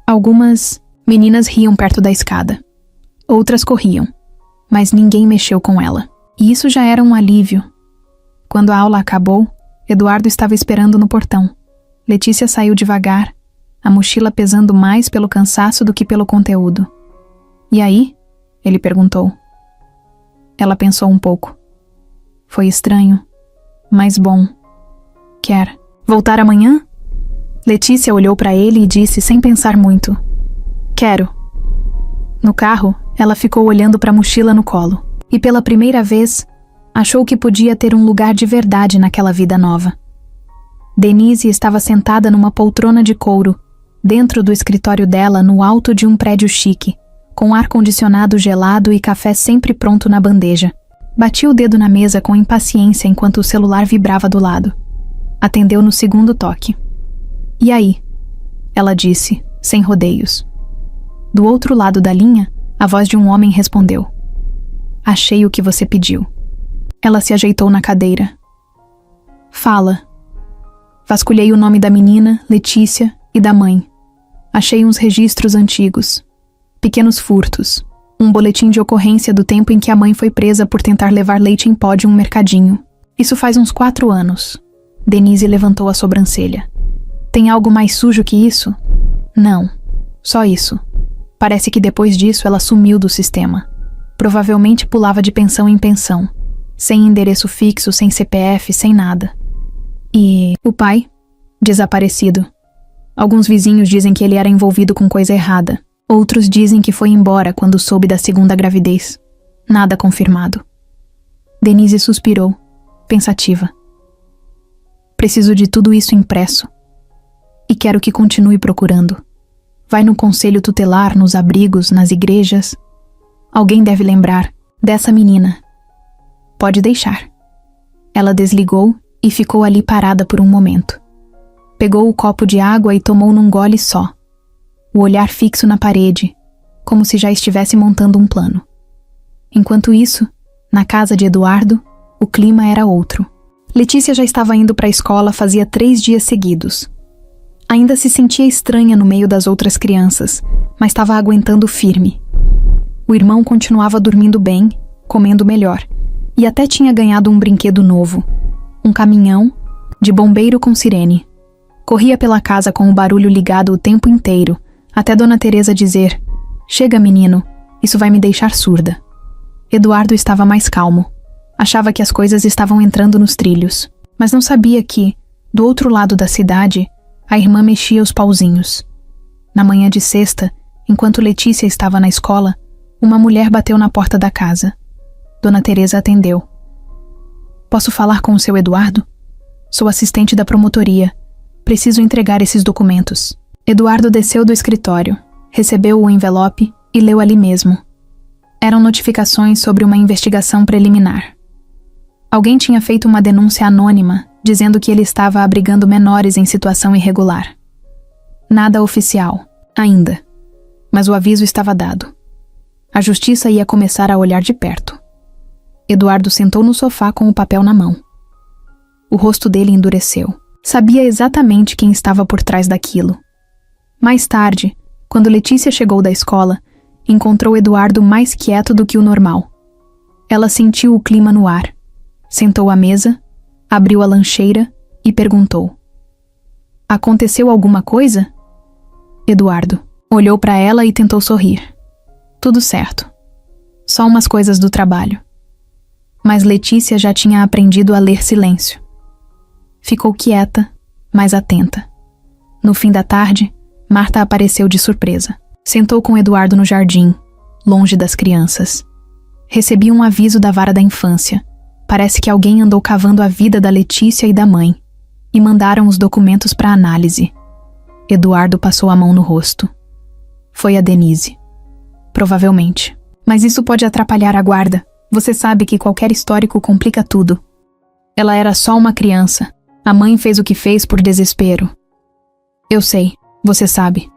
Algumas meninas riam perto da escada. Outras corriam, mas ninguém mexeu com ela. E isso já era um alívio. Quando a aula acabou, Eduardo estava esperando no portão. Letícia saiu devagar, a mochila pesando mais pelo cansaço do que pelo conteúdo. E aí? Ele perguntou. Ela pensou um pouco. Foi estranho, mas bom. Quer voltar amanhã? Letícia olhou para ele e disse sem pensar muito. Quero. No carro, ela ficou olhando para a mochila no colo. E pela primeira vez, achou que podia ter um lugar de verdade naquela vida nova. Denise estava sentada numa poltrona de couro, dentro do escritório dela no alto de um prédio chique, com ar-condicionado gelado e café sempre pronto na bandeja. Batia o dedo na mesa com impaciência enquanto o celular vibrava do lado. Atendeu no segundo toque. E aí? Ela disse, sem rodeios. Do outro lado da linha, a voz de um homem respondeu. Achei o que você pediu. Ela se ajeitou na cadeira. Fala. Vasculhei o nome da menina, Letícia, e da mãe. Achei uns registros antigos. Pequenos furtos. Um boletim de ocorrência do tempo em que a mãe foi presa por tentar levar leite em pó de um mercadinho. Isso faz uns 4 anos. Denise levantou a sobrancelha. Tem algo mais sujo que isso? Não. Só isso. Parece que depois disso ela sumiu do sistema. Provavelmente pulava de pensão em pensão. Sem endereço fixo, sem CPF, sem nada. E o pai? Desaparecido. Alguns vizinhos dizem que ele era envolvido com coisa errada. Outros dizem que foi embora quando soube da segunda gravidez. Nada confirmado. Denise suspirou, pensativa. Preciso de tudo isso impresso. E quero que continue procurando. Vai no conselho tutelar, nos abrigos, nas igrejas. Alguém deve lembrar dessa menina. Pode deixar. Ela desligou e ficou ali parada por um momento. Pegou o copo de água e tomou num gole só. O olhar fixo na parede, como se já estivesse montando um plano. Enquanto isso, na casa de Eduardo, o clima era outro. Letícia já estava indo para a escola fazia 3 dias seguidos. Ainda se sentia estranha no meio das outras crianças, mas estava aguentando firme. O irmão continuava dormindo bem, comendo melhor, e até tinha ganhado um brinquedo novo, um caminhão de bombeiro com sirene. Corria pela casa com o barulho ligado o tempo inteiro, até Dona Teresa dizer: "Chega, menino, isso vai me deixar surda." Eduardo estava mais calmo. Achava que as coisas estavam entrando nos trilhos, mas não sabia que, do outro lado da cidade, a irmã mexia os pauzinhos. Na manhã de sexta, enquanto Letícia estava na escola, uma mulher bateu na porta da casa. Dona Teresa atendeu. "Posso falar com o seu Eduardo? Sou assistente da promotoria. Preciso entregar esses documentos." Eduardo desceu do escritório, recebeu o envelope e leu ali mesmo. Eram notificações sobre uma investigação preliminar. Alguém tinha feito uma denúncia anônima, dizendo que ele estava abrigando menores em situação irregular. Nada oficial, ainda, mas o aviso estava dado. A justiça ia começar a olhar de perto. Eduardo sentou no sofá com o papel na mão. O rosto dele endureceu. Sabia exatamente quem estava por trás daquilo. Mais tarde, quando Letícia chegou da escola, encontrou Eduardo mais quieto do que o normal. Ela sentiu o clima no ar. Sentou à mesa, abriu a lancheira e perguntou: "Aconteceu alguma coisa?" Eduardo olhou para ela e tentou sorrir. Tudo certo. Só umas coisas do trabalho. Mas Letícia já tinha aprendido a ler silêncio. Ficou quieta, mas atenta. No fim da tarde, Marta apareceu de surpresa. Sentou com Eduardo no jardim, longe das crianças. Recebi um aviso da vara da infância. Parece que alguém andou cavando a vida da Letícia e da mãe. E mandaram os documentos para análise. Eduardo passou a mão no rosto. Foi a Denise. Provavelmente. Mas isso pode atrapalhar a guarda. Você sabe que qualquer histórico complica tudo. Ela era só uma criança. A mãe fez o que fez por desespero. Eu sei, você sabe.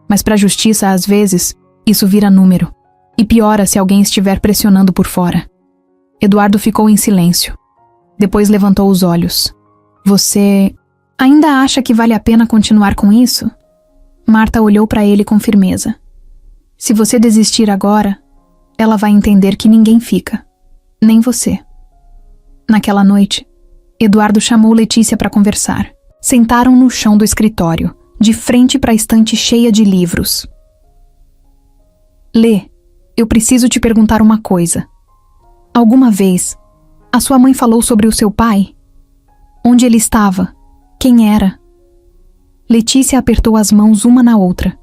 Mas para a justiça, às vezes, isso vira número. E piora se alguém estiver pressionando por fora. Eduardo ficou em silêncio. Depois levantou os olhos. Você ainda acha que vale a pena continuar com isso? Marta olhou para ele com firmeza. Se você desistir agora, ela vai entender que ninguém fica. Nem você. Naquela noite, Eduardo chamou Letícia para conversar. Sentaram no chão do escritório, de frente para a estante cheia de livros. Lê, eu preciso te perguntar uma coisa. Alguma vez, a sua mãe falou sobre o seu pai? Onde ele estava? Quem era? Letícia apertou as mãos uma na outra.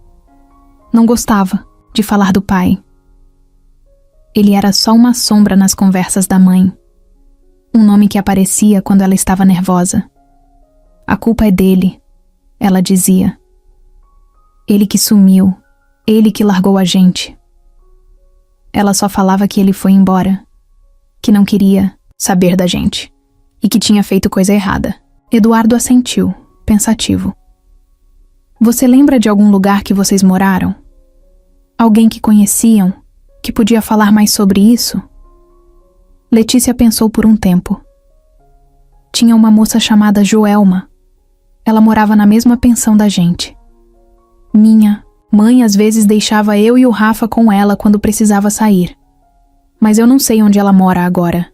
Não gostava de falar do pai. Ele era só uma sombra nas conversas da mãe. Um nome que aparecia quando ela estava nervosa. A culpa é dele, ela dizia. Ele que sumiu, ele que largou a gente. Ela só falava que ele foi embora, que não queria saber da gente e que tinha feito coisa errada. Eduardo assentiu, pensativo. Você lembra de algum lugar que vocês moraram? Alguém que conheciam, que podia falar mais sobre isso? Letícia pensou por um tempo. Tinha uma moça chamada Joelma. Ela morava na mesma pensão da gente. Minha mãe às vezes deixava eu e o Rafa com ela quando precisava sair. Mas eu não sei onde ela mora agora.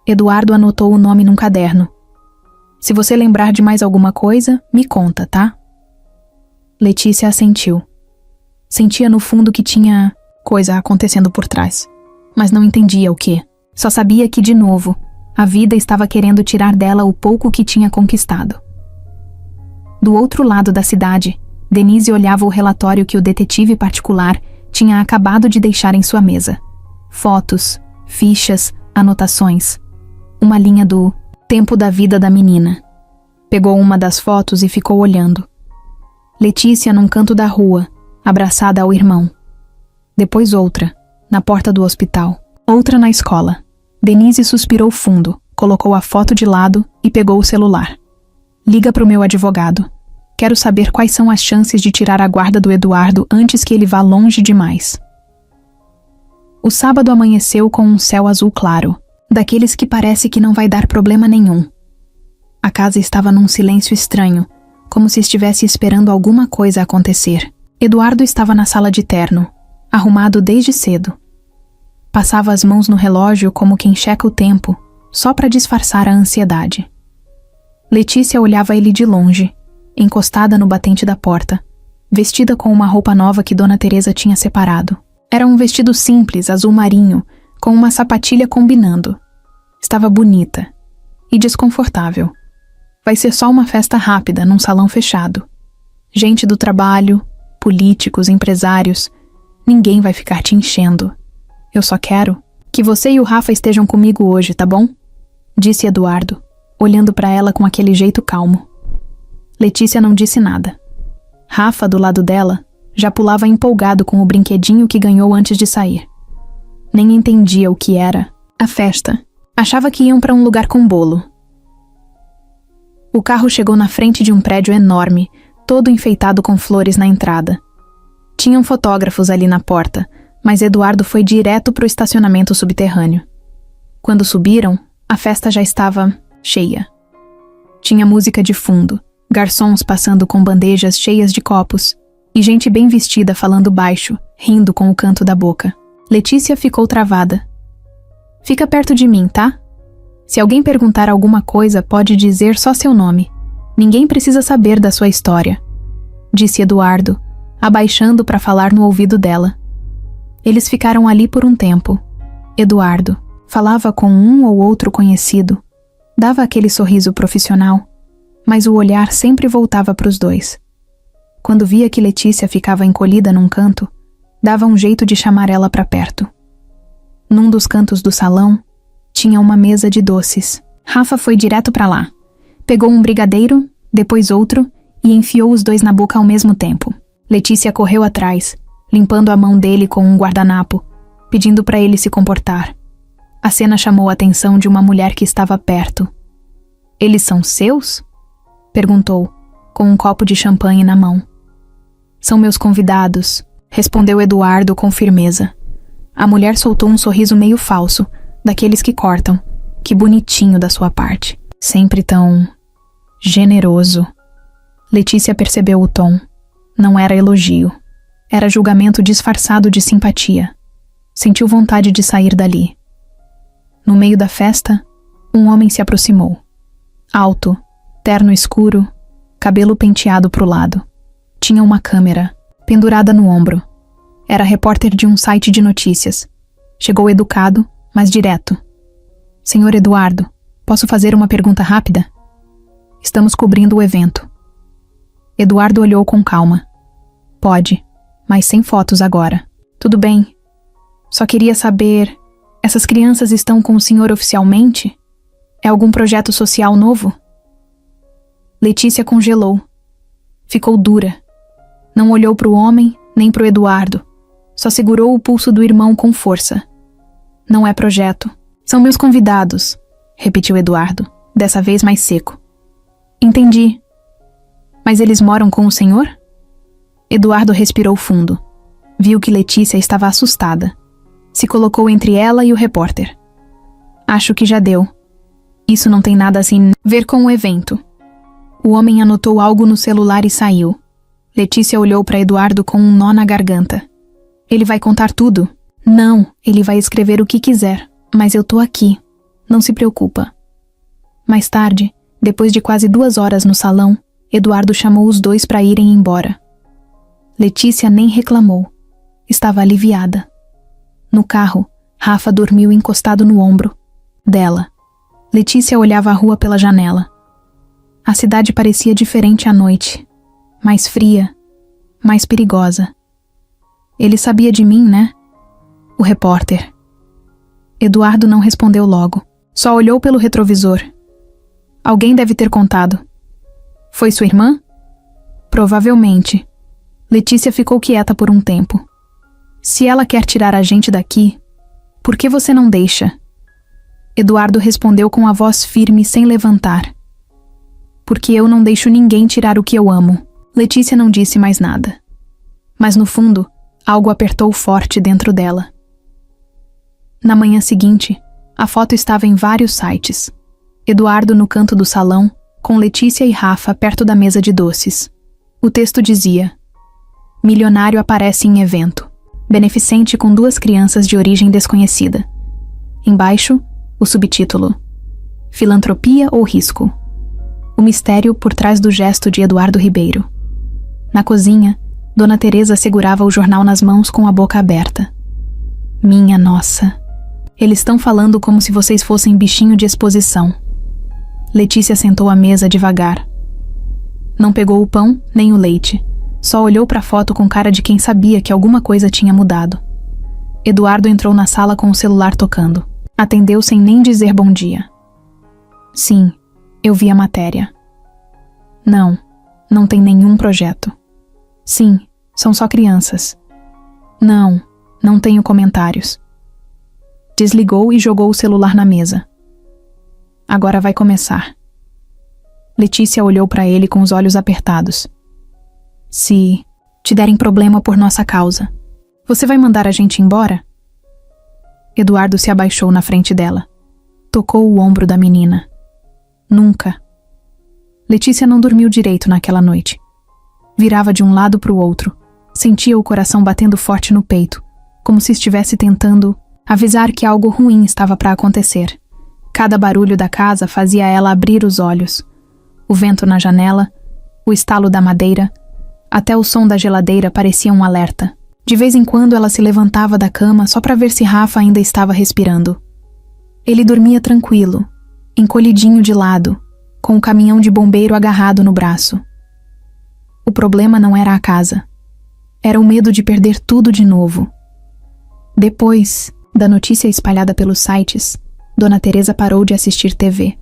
Eduardo anotou o nome num caderno. Se você lembrar de mais alguma coisa, me conta, tá? Letícia assentiu. Sentia no fundo que tinha coisa acontecendo por trás, mas não entendia o quê. Só sabia que, de novo, a vida estava querendo tirar dela o pouco que tinha conquistado. Do outro lado da cidade, Denise olhava o relatório que o detetive particular tinha acabado de deixar em sua mesa. Fotos, fichas, anotações. Uma linha do tempo da vida da menina. Pegou uma das fotos e ficou olhando. Letícia num canto da rua, abraçada ao irmão. Depois outra, na porta do hospital. Outra na escola. Denise suspirou fundo, colocou a foto de lado e pegou o celular. Liga pro meu advogado. Quero saber quais são as chances de tirar a guarda do Eduardo antes que ele vá longe demais. O sábado amanheceu com um céu azul claro, daqueles que parece que não vai dar problema nenhum. A casa estava num silêncio estranho, como se estivesse esperando alguma coisa acontecer. Eduardo estava na sala de terno, arrumado desde cedo. Passava as mãos no relógio como quem checa o tempo, só para disfarçar a ansiedade. Letícia olhava ele de longe, encostada no batente da porta, vestida com uma roupa nova que Dona Teresa tinha separado. Era um vestido simples, azul marinho, com uma sapatilha combinando. Estava bonita e desconfortável. Vai ser só uma festa rápida, num salão fechado. Gente do trabalho, políticos, empresários. Ninguém vai ficar te enchendo. Eu só quero que você e o Rafa estejam comigo hoje, tá bom? Disse Eduardo, olhando para ela com aquele jeito calmo. Letícia não disse nada. Rafa, do lado dela, já pulava empolgado com o brinquedinho que ganhou antes de sair. Nem entendia o que era a festa. Achava que iam para um lugar com bolo. O carro chegou na frente de um prédio enorme, todo enfeitado com flores na entrada. Tinham fotógrafos ali na porta, mas Eduardo foi direto para o estacionamento subterrâneo. Quando subiram, a festa já estava cheia. Tinha música de fundo, garçons passando com bandejas cheias de copos e gente bem vestida falando baixo, rindo com o canto da boca. Letícia ficou travada. Fica perto de mim, tá? Se alguém perguntar alguma coisa, pode dizer só seu nome. Ninguém precisa saber da sua história, disse Eduardo, abaixando para falar no ouvido dela. Eles ficaram ali por um tempo. Eduardo falava com um ou outro conhecido, dava aquele sorriso profissional, mas o olhar sempre voltava para os dois. Quando via que Letícia ficava encolhida num canto, dava um jeito de chamar ela para perto. Num dos cantos do salão, tinha uma mesa de doces. Rafa foi direto para lá. Pegou um brigadeiro, depois outro, e enfiou os dois na boca ao mesmo tempo. Letícia correu atrás, limpando a mão dele com um guardanapo, pedindo para ele se comportar. A cena chamou a atenção de uma mulher que estava perto. "Eles são seus?" perguntou, com um copo de champanhe na mão. "São meus convidados", respondeu Eduardo com firmeza. A mulher soltou um sorriso meio falso, daqueles que cortam. Que bonitinho da sua parte. Sempre tão generoso. Letícia percebeu o tom. Não era elogio. Era julgamento disfarçado de simpatia. Sentiu vontade de sair dali. No meio da festa, um homem se aproximou. Alto, terno escuro, cabelo penteado pro lado. Tinha uma câmera, pendurada no ombro. Era repórter de um site de notícias. Chegou educado, mas direto. "Senhor Eduardo, posso fazer uma pergunta rápida? Estamos cobrindo o evento." Eduardo olhou com calma. "Pode, mas sem fotos agora." "Tudo bem. Só queria saber, essas crianças estão com o senhor oficialmente? É algum projeto social novo?" Letícia congelou. Ficou dura. Não olhou para o homem, nem para o Eduardo. Só segurou o pulso do irmão com força. "Não é projeto. São meus convidados", repetiu Eduardo, dessa vez mais seco. "Entendi. Mas eles moram com o senhor?" Eduardo respirou fundo. Viu que Letícia estava assustada. Se colocou entre ela e o repórter. "Acho que já deu. Isso não tem nada assim a ver com o evento." O homem anotou algo no celular e saiu. Letícia olhou para Eduardo com um nó na garganta. "Ele vai contar tudo?" "Não, ele vai escrever o que quiser, mas eu tô aqui. Não se preocupa." Mais tarde, depois de quase 2 horas no salão, Eduardo chamou os dois para irem embora. Letícia nem reclamou. Estava aliviada. No carro, Rafa dormiu encostado no ombro dela. Letícia olhava a rua pela janela. A cidade parecia diferente à noite. Mais fria, mais perigosa. "Ele sabia de mim, né?" O repórter. Eduardo não respondeu logo. Só olhou pelo retrovisor. "Alguém deve ter contado." "Foi sua irmã?" "Provavelmente." Letícia ficou quieta por um tempo. "Se ela quer tirar a gente daqui, por que você não deixa?" Eduardo respondeu com a voz firme sem levantar. "Porque eu não deixo ninguém tirar o que eu amo." Letícia não disse mais nada. Mas no fundo, algo apertou forte dentro dela. Na manhã seguinte, a foto estava em vários sites. Eduardo no canto do salão, com Letícia e Rafa perto da mesa de doces. O texto dizia: "Milionário aparece em evento. Beneficente com 2 crianças de origem desconhecida." Embaixo, o subtítulo: "Filantropia ou risco?" O mistério por trás do gesto de Eduardo Ribeiro. Na cozinha, Dona Teresa segurava o jornal nas mãos com a boca aberta. Minha nossa! Eles estão falando como se vocês fossem bichinho de exposição. Letícia sentou à mesa devagar. Não pegou o pão nem o leite. Só olhou para a foto com cara de quem sabia que alguma coisa tinha mudado. Eduardo entrou na sala com o celular tocando. Atendeu sem nem dizer bom dia. Sim, eu vi a matéria. Não tem nenhum projeto. Sim, são só crianças. Não tenho comentários. Desligou e jogou o celular na mesa. Agora vai começar. Letícia olhou para ele com os olhos apertados. Se te derem problema por nossa causa, você vai mandar a gente embora? Eduardo se abaixou na frente dela. Tocou o ombro da menina. Nunca. Letícia não dormiu direito naquela noite. Virava de um lado para o outro. Sentia o coração batendo forte no peito, como se estivesse tentando avisar que algo ruim estava para acontecer. Cada barulho da casa fazia ela abrir os olhos. O vento na janela, o estalo da madeira, até o som da geladeira parecia um alerta. De vez em quando ela se levantava da cama só para ver se Rafa ainda estava respirando. Ele dormia tranquilo, encolhidinho de lado, com o caminhão de bombeiro agarrado no braço. O problema não era a casa. Era o medo de perder tudo de novo. Depois da notícia espalhada pelos sites, Dona Teresa parou de assistir TV.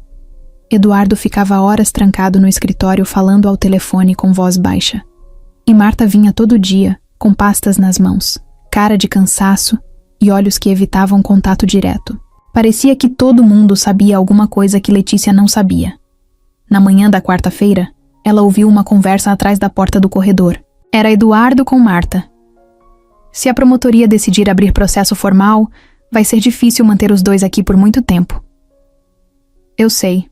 Eduardo ficava horas trancado no escritório falando ao telefone com voz baixa. E Marta vinha todo dia, com pastas nas mãos, cara de cansaço e olhos que evitavam contato direto. Parecia que todo mundo sabia alguma coisa que Letícia não sabia. Na manhã da quarta-feira, ela ouviu uma conversa atrás da porta do corredor. Era Eduardo com Marta. Se a promotoria decidir abrir processo formal, vai ser difícil manter os dois aqui por muito tempo. Eu sei.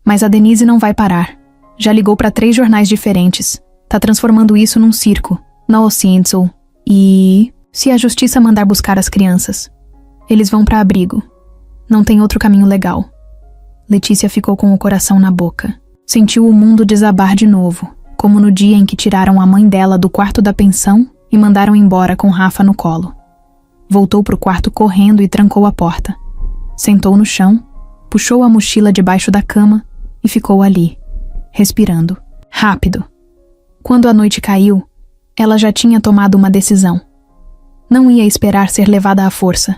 Mas a Denise não vai parar. Já ligou para 3 jornais diferentes. Tá transformando isso num circo, na Ocientzel. E se a justiça mandar buscar as crianças, eles vão para abrigo. Não tem outro caminho legal. Letícia ficou com o coração na boca. Sentiu o mundo desabar de novo, como no dia em que tiraram a mãe dela do quarto da pensão e mandaram embora com Rafa no colo. Voltou pro quarto correndo e trancou a porta. Sentou no chão, puxou a mochila debaixo da cama e ficou ali, respirando. Rápido. Quando a noite caiu, ela já tinha tomado uma decisão. Não ia esperar ser levada à força.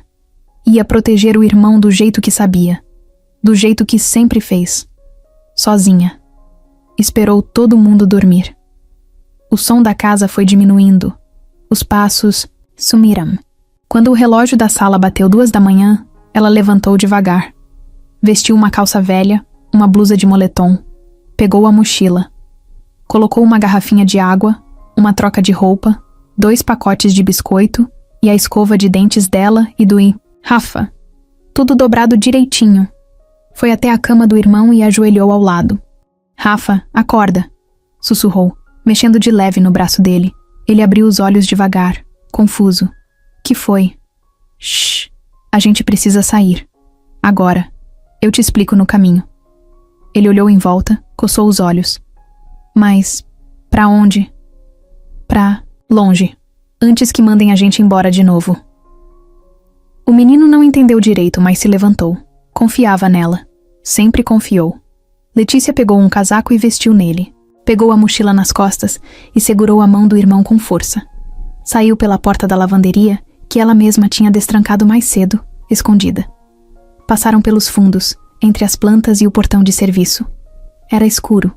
Ia proteger o irmão do jeito que sabia, do jeito que sempre fez. Sozinha. Esperou todo mundo dormir. O som da casa foi diminuindo. Os passos sumiram. Quando o relógio da sala bateu 2 da manhã, ela levantou devagar. Vestiu uma calça velha, uma blusa de moletom. Pegou a mochila. Colocou uma garrafinha de água, uma troca de roupa, 2 pacotes de biscoito e a escova de dentes dela e do Rafa. Tudo dobrado direitinho. Foi até a cama do irmão e ajoelhou ao lado. Rafa, acorda, sussurrou, mexendo de leve no braço dele. Ele abriu os olhos devagar, confuso. Que foi? Shhh, a gente precisa sair. Agora. Eu te explico no caminho. Ele olhou em volta, coçou os olhos. Mas, pra onde? Pra longe. Antes que mandem a gente embora de novo. O menino não entendeu direito, mas se levantou. Confiava nela. Sempre confiou. Letícia pegou um casaco e vestiu nele. Pegou a mochila nas costas e segurou a mão do irmão com força. Saiu pela porta da lavanderia, que ela mesma tinha destrancado mais cedo, escondida. Passaram pelos fundos, entre as plantas e o portão de serviço. Era escuro,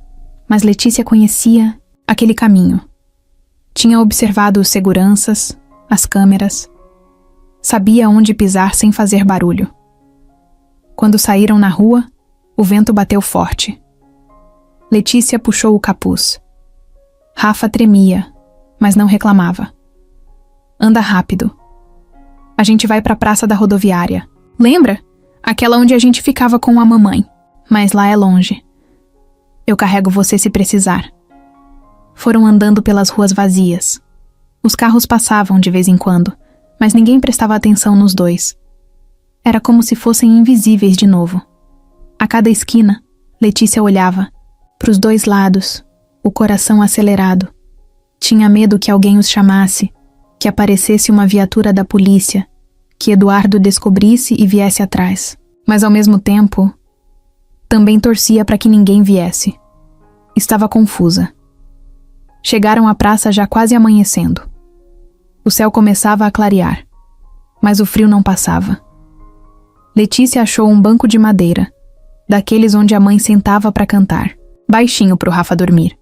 mas Letícia conhecia aquele caminho. Tinha observado os seguranças, as câmeras. Sabia onde pisar sem fazer barulho. Quando saíram na rua, o vento bateu forte. Letícia puxou o capuz. Rafa tremia, mas não reclamava. Anda rápido. A gente vai para a praça da rodoviária. Lembra? Aquela onde a gente ficava com a mamãe. Mas lá é longe. Eu carrego você se precisar. Foram andando pelas ruas vazias. Os carros passavam de vez em quando, mas ninguém prestava atenção nos dois. Era como se fossem invisíveis de novo. A cada esquina, Letícia olhava para os dois lados, o coração acelerado. Tinha medo que alguém os chamasse, que aparecesse uma viatura da polícia, que Eduardo descobrisse e viesse atrás. Mas ao mesmo tempo, também torcia para que ninguém viesse. Estava confusa. Chegaram à praça já quase amanhecendo. O céu começava a clarear, mas o frio não passava. Letícia achou um banco de madeira, daqueles onde a mãe sentava para cantar, baixinho para o Rafa dormir.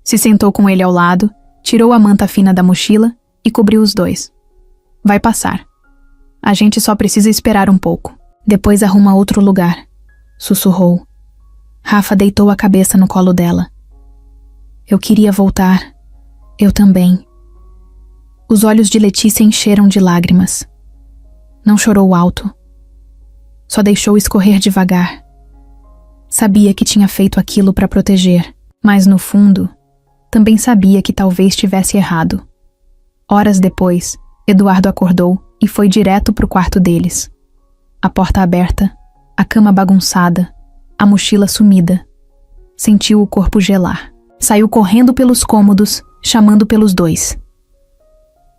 Se sentou com ele ao lado, tirou a manta fina da mochila e cobriu os dois. Vai passar. A gente só precisa esperar um pouco. Depois arruma outro lugar, sussurrou. Rafa deitou a cabeça no colo dela. Eu queria voltar. Eu também. Os olhos de Letícia encheram de lágrimas. Não chorou alto. Só deixou escorrer devagar. Sabia que tinha feito aquilo para proteger, mas no fundo, também sabia que talvez tivesse errado. Horas depois, Eduardo acordou e foi direto para o quarto deles. A porta aberta, a cama bagunçada, a mochila sumida. Sentiu o corpo gelar. Saiu correndo pelos cômodos, chamando pelos dois.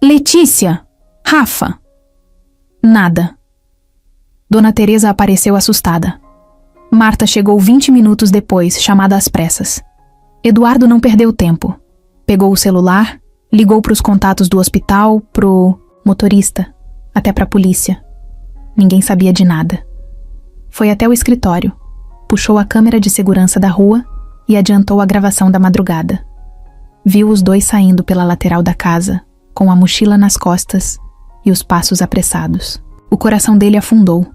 Letícia! Rafa! Nada. Dona Teresa apareceu assustada. Marta chegou 20 minutos depois, chamada às pressas. Eduardo não perdeu tempo. Pegou o celular, ligou para os contatos do hospital, pro motorista, até para a polícia. Ninguém sabia de nada. Foi até o escritório, puxou a câmera de segurança da rua e adiantou a gravação da madrugada. Viu os dois saindo pela lateral da casa, com a mochila nas costas e os passos apressados. O coração dele afundou.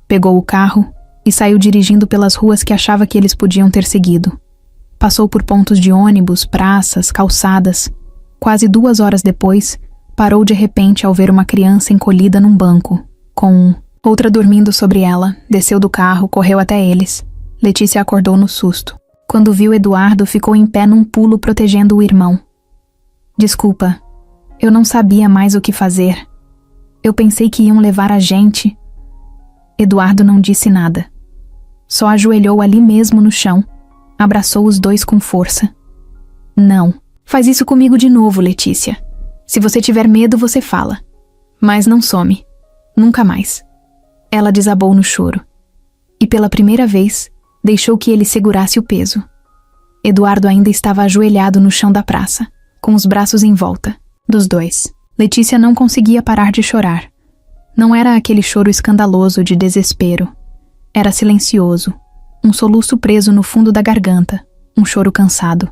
Pegou o carro e saiu dirigindo pelas ruas que achava que eles podiam ter seguido. Passou por pontos de ônibus, praças, calçadas. Quase 2 horas depois, parou de repente ao ver uma criança encolhida num banco, com outra dormindo sobre ela. Desceu do carro, correu até eles. Letícia acordou no susto. Quando viu Eduardo, ficou em pé num pulo protegendo o irmão. Desculpa, eu não sabia mais o que fazer. Eu pensei que iam levar a gente. Eduardo não disse nada. Só ajoelhou ali mesmo no chão, abraçou os dois com força. Não, faz isso comigo de novo, Letícia. Se você tiver medo, você fala. Mas não some. Nunca mais. Ela desabou no choro. E pela primeira vez, deixou que ele segurasse o peso. Eduardo ainda estava ajoelhado no chão da praça, com os braços em volta dos dois. Letícia não conseguia parar de chorar. Não era aquele choro escandaloso de desespero. Era silencioso, um soluço preso no fundo da garganta, um choro cansado.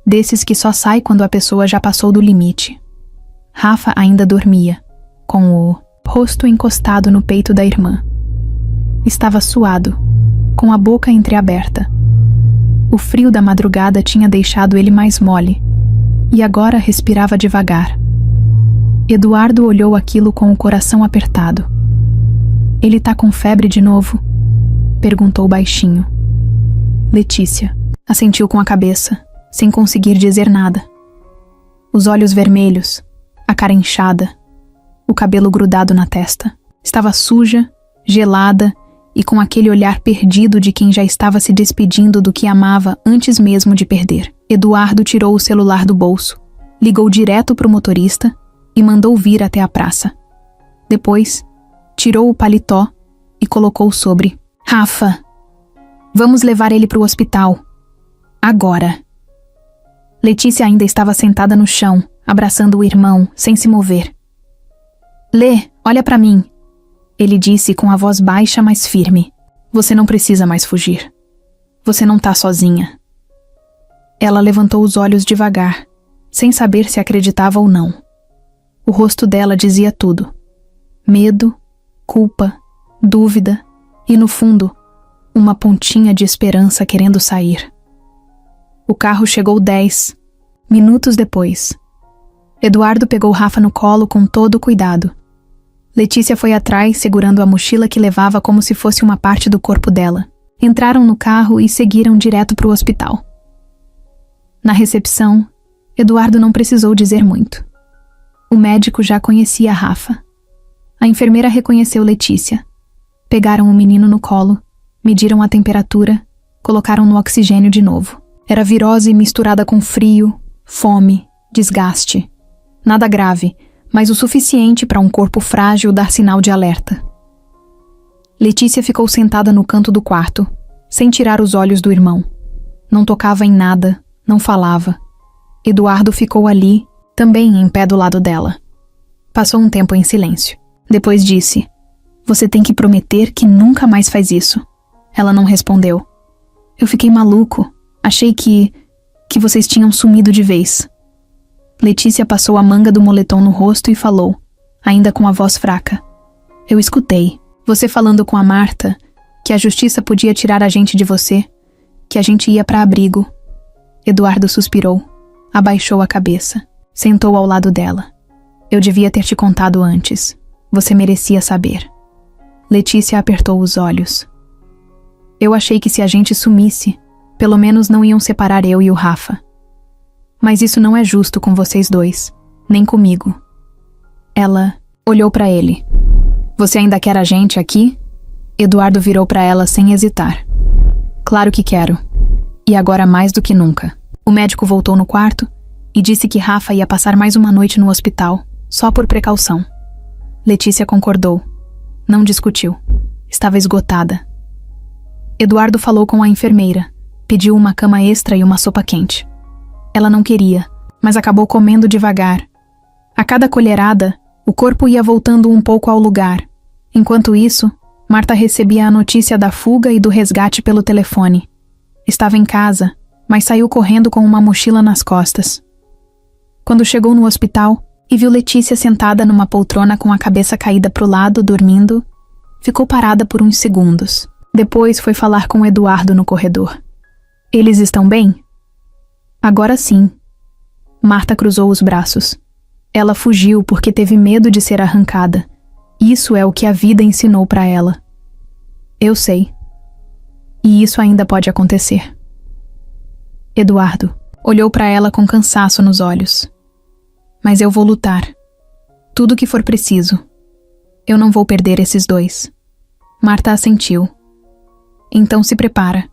Desses que só sai quando a pessoa já passou do limite. Rafa ainda dormia, com o rosto encostado no peito da irmã. Estava suado, com a boca entreaberta. O frio da madrugada tinha deixado ele mais mole, e agora respirava devagar. Eduardo olhou aquilo com o coração apertado. Ele tá com febre de novo? Perguntou baixinho. Letícia assentiu com a cabeça, sem conseguir dizer nada. Os olhos vermelhos, a cara inchada, o cabelo grudado na testa. Estava suja, gelada e com aquele olhar perdido de quem já estava se despedindo do que amava antes mesmo de perder. Eduardo tirou o celular do bolso, ligou direto para o motorista e mandou vir até a praça. Depois, tirou o paletó e colocou sobre. Rafa, vamos levar ele para o hospital. Agora. Letícia ainda estava sentada no chão, abraçando o irmão, sem se mover. Lê, olha para mim. Ele disse com a voz baixa, mas firme. Você não precisa mais fugir. Você não tá sozinha. Ela levantou os olhos devagar, sem saber se acreditava ou não. O rosto dela dizia tudo. Medo, culpa, dúvida e, no fundo, uma pontinha de esperança querendo sair. O carro chegou 10 minutos depois. Eduardo pegou Rafa no colo com todo o cuidado. Letícia foi atrás, segurando a mochila que levava como se fosse uma parte do corpo dela. Entraram no carro e seguiram direto para o hospital. Na recepção, Eduardo não precisou dizer muito. O médico já conhecia Rafa. A enfermeira reconheceu Letícia. Pegaram o menino no colo, mediram a temperatura Colocaram no oxigênio de novo. Era virose misturada com frio, fome, desgaste. Nada grave, mas o suficiente para um corpo frágil dar sinal de alerta. Letícia ficou sentada no canto do quarto, sem tirar os olhos do irmão. Não tocava em nada, não falava. Eduardo ficou ali, também em pé do lado dela. Passou um tempo em silêncio. Depois disse: "Você tem que prometer que nunca mais faz isso." Ela não respondeu. "Eu fiquei maluco. Achei que vocês tinham sumido de vez." Letícia passou a manga do moletom no rosto e falou, ainda com a voz fraca: "Eu escutei. Você falando com a Marta que a justiça podia tirar a gente de você, que a gente ia para abrigo." Eduardo suspirou, abaixou a cabeça, sentou ao lado dela. "Eu devia ter te contado antes. Você merecia saber." Letícia apertou os olhos. "Eu achei que se a gente sumisse, pelo menos não iam separar eu e o Rafa. Mas isso não é justo com vocês dois, nem comigo." Ela olhou para ele. "Você ainda quer a gente aqui?" Eduardo virou para ela sem hesitar. "Claro que quero. E agora mais do que nunca." O médico voltou no quarto e disse que Rafa ia passar mais uma noite no hospital, só por precaução. Letícia concordou. Não discutiu. Estava esgotada. Eduardo falou com a enfermeira. Pediu uma cama extra e uma sopa quente. Ela não queria, mas acabou comendo devagar. A cada colherada, o corpo ia voltando um pouco ao lugar. Enquanto isso, Marta recebia a notícia da fuga e do resgate pelo telefone. Estava em casa, mas saiu correndo com uma mochila nas costas. Quando chegou no hospital e viu Letícia sentada numa poltrona com a cabeça caída para o lado, dormindo, ficou parada por uns segundos. Depois foi falar com Eduardo no corredor. "Eles estão bem?" "Agora sim." Marta cruzou os braços. Ela fugiu porque teve medo de ser arrancada. Isso é o que a vida ensinou para ela. "Eu sei. E isso ainda pode acontecer." Eduardo olhou para ela com cansaço nos olhos. "Mas eu vou lutar. Tudo o que for preciso. Eu não vou perder esses dois." Marta assentiu. "Então se prepara,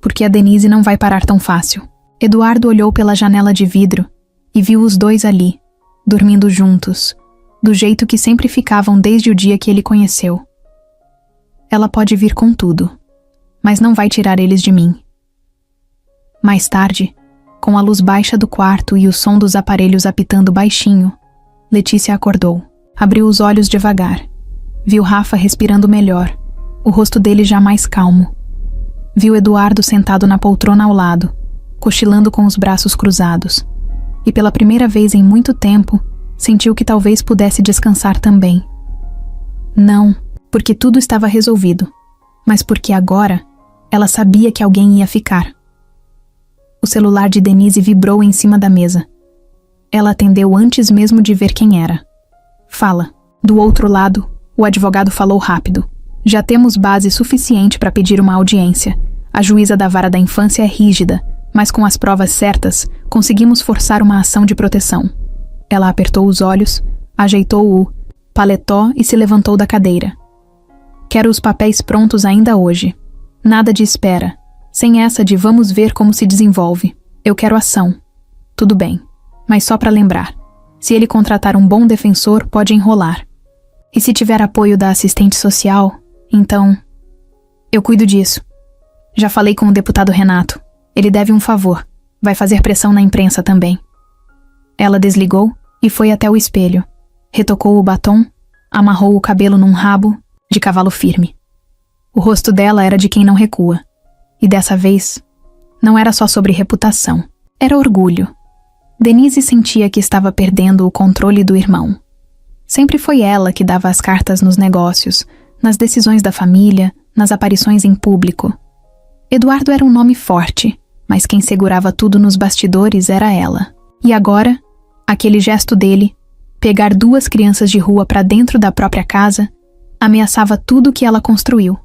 porque a Denise não vai parar tão fácil." Eduardo olhou pela janela de vidro e viu os dois ali, dormindo juntos, do jeito que sempre ficavam desde o dia que ele conheceu. "Ela pode vir com tudo, mas não vai tirar eles de mim." Mais tarde, com a luz baixa do quarto e o som dos aparelhos apitando baixinho, Letícia acordou. Abriu os olhos devagar. Viu Rafa respirando melhor, o rosto dele já mais calmo. Viu Eduardo sentado na poltrona ao lado, cochilando com os braços cruzados. E pela primeira vez em muito tempo, sentiu que talvez pudesse descansar também. Não, porque tudo estava resolvido, mas porque agora ela sabia que alguém ia ficar. O celular de Denise vibrou em cima da mesa. Ela atendeu antes mesmo de ver quem era. "Fala." Do outro lado, o advogado falou rápido. "Já temos base suficiente para pedir uma audiência. A juíza da vara da infância é rígida, mas com as provas certas, conseguimos forçar uma ação de proteção." Ela apertou os olhos, ajeitou o paletó e se levantou da cadeira. "Quero os papéis prontos ainda hoje. Nada de espera. Sem essa de vamos ver como se desenvolve. Eu quero ação." "Tudo bem, mas só para lembrar. Se ele contratar um bom defensor, pode enrolar. E se tiver apoio da assistente social, então... eu cuido disso. Já falei com o deputado Renato. Ele deve um favor. Vai fazer pressão na imprensa também." Ela desligou e foi até o espelho. Retocou o batom, amarrou o cabelo num rabo de cavalo firme. O rosto dela era de quem não recua. E dessa vez, não era só sobre reputação. Era orgulho. Denise sentia que estava perdendo o controle do irmão. Sempre foi ela que dava as cartas nos negócios, nas decisões da família, nas aparições em público. Eduardo era um nome forte, mas quem segurava tudo nos bastidores era ela. E agora, aquele gesto dele, pegar 2 crianças de rua para dentro da própria casa, ameaçava tudo que ela construiu.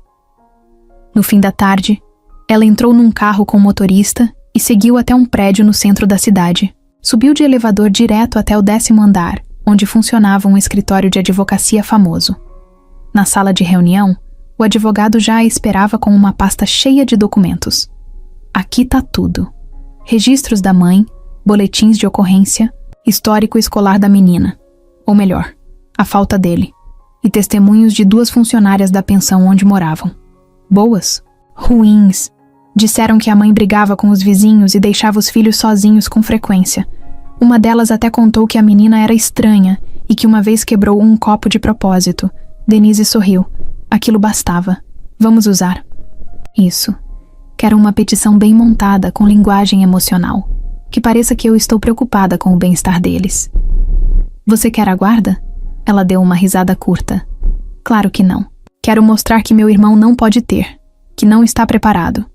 No fim da tarde, ela entrou num carro com o motorista e seguiu até um prédio no centro da cidade. Subiu de elevador direto até o 10º andar, onde funcionava um escritório de advocacia famoso. Na sala de reunião, o advogado já a esperava com uma pasta cheia de documentos. Aqui tá tudo. Registros da mãe, boletins de ocorrência, histórico escolar da menina. Ou melhor, a falta dele. E testemunhos de 2 funcionárias da pensão onde moravam. Boas? Ruins. Disseram que a mãe brigava com os vizinhos e deixava os filhos sozinhos com frequência. Uma delas até contou que a menina era estranha e que uma vez quebrou um copo de propósito. Denise sorriu. Aquilo bastava. Vamos usar. Isso. Quero uma petição bem montada, com linguagem emocional. Que pareça que eu estou preocupada com o bem-estar deles. Você quer a guarda? Ela deu uma risada curta. Claro que não. Quero mostrar que meu irmão não pode ter. Que não está preparado.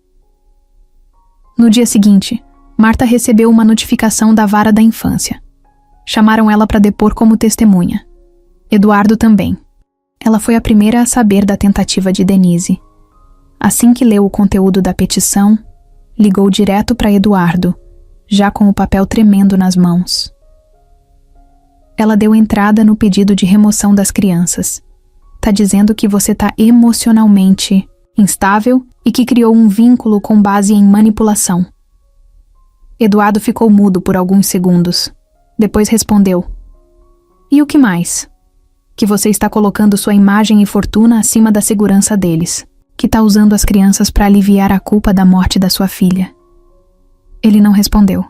No dia seguinte, Marta recebeu uma notificação da vara da infância. Chamaram ela para depor como testemunha. Eduardo também. Ela foi a primeira a saber da tentativa de Denise. Assim que leu o conteúdo da petição, ligou direto para Eduardo, já com o papel tremendo nas mãos. Ela deu entrada no pedido de remoção das crianças. Tá dizendo que você tá emocionalmente instável e que criou um vínculo com base em manipulação. Eduardo ficou mudo por alguns segundos. Depois respondeu. E o que mais? Que você está colocando sua imagem e fortuna acima da segurança deles. Que tá usando as crianças para aliviar a culpa da morte da sua filha. Ele não respondeu.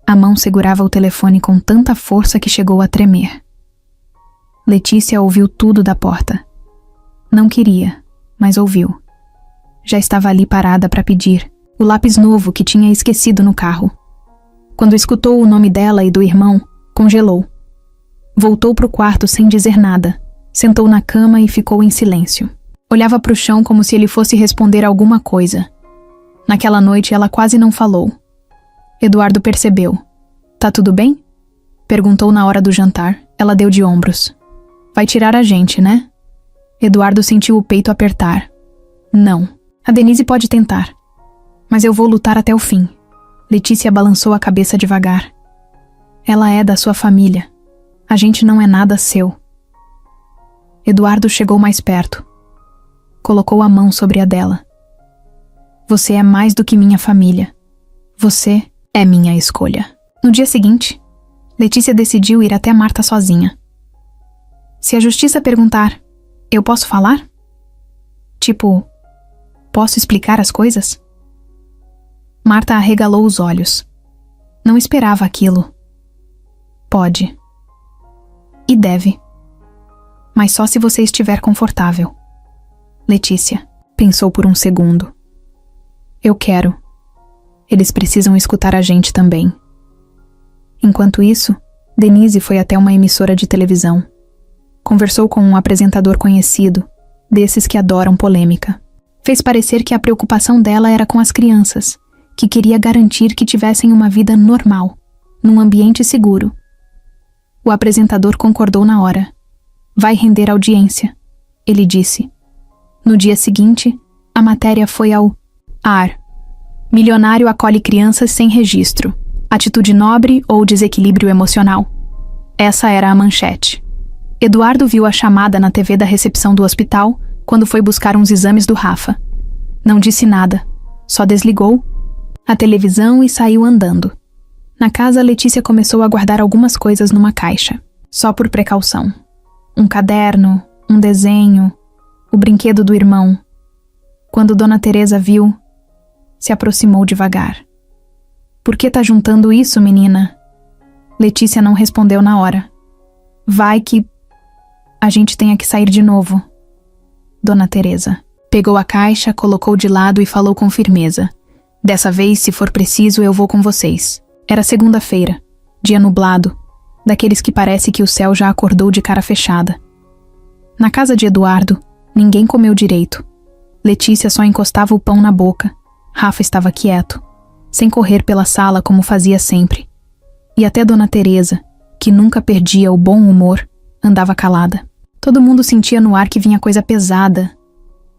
A mão segurava o telefone com tanta força que chegou a tremer. Letícia ouviu tudo da porta. Não queria, mas ouviu. Já estava ali parada para pedir o lápis novo que tinha esquecido no carro. Quando escutou o nome dela e do irmão, congelou. Voltou para o quarto sem dizer nada, sentou na cama e ficou em silêncio. Olhava para o chão como se ele fosse responder alguma coisa. Naquela noite ela quase não falou. Eduardo percebeu. Tá tudo bem? Perguntou na hora do jantar. Ela deu de ombros. Vai tirar a gente, né? Eduardo sentiu o peito apertar. Não. A Denise pode tentar. Mas eu vou lutar até o fim. Letícia balançou a cabeça devagar. Ela é da sua família. A gente não é nada seu. Eduardo chegou mais perto. Colocou a mão sobre a dela. Você é mais do que minha família. Você é minha escolha. No dia seguinte, Letícia decidiu ir até Marta sozinha. Se a justiça perguntar, eu posso falar? Tipo, posso explicar as coisas? Marta arregalou os olhos. Não esperava aquilo. Pode. E deve. Mas só se você estiver confortável. Letícia pensou por um segundo. Eu quero. Eles precisam escutar a gente também. Enquanto isso, Denise foi até uma emissora de televisão. Conversou com um apresentador conhecido, desses que adoram polêmica. Fez parecer que a preocupação dela era com as crianças, que queria garantir que tivessem uma vida normal, num ambiente seguro. O apresentador concordou na hora. Vai render audiência, ele disse. No dia seguinte, a matéria foi ao ar. Milionário acolhe crianças sem registro. Atitude nobre ou desequilíbrio emocional? Essa era a manchete. Eduardo viu a chamada na TV da recepção do hospital quando foi buscar uns exames do Rafa. Não disse nada, só desligou a televisão e saiu andando. Na casa, Letícia começou a guardar algumas coisas numa caixa, só por precaução. Um caderno, um desenho, o brinquedo do irmão. Quando Dona Teresa viu, se aproximou devagar. Por que tá juntando isso, menina? Letícia não respondeu na hora. Vai que a gente tenha que sair de novo. Dona Teresa pegou a caixa, colocou de lado e falou com firmeza. Dessa vez, se for preciso, eu vou com vocês. Era segunda-feira, dia nublado, daqueles que parece que o céu já acordou de cara fechada. Na casa de Eduardo, ninguém comeu direito. Letícia só encostava o pão na boca. Rafa estava quieto, sem correr pela sala como fazia sempre. E até Dona Teresa, que nunca perdia o bom humor, andava calada. Todo mundo sentia no ar que vinha coisa pesada.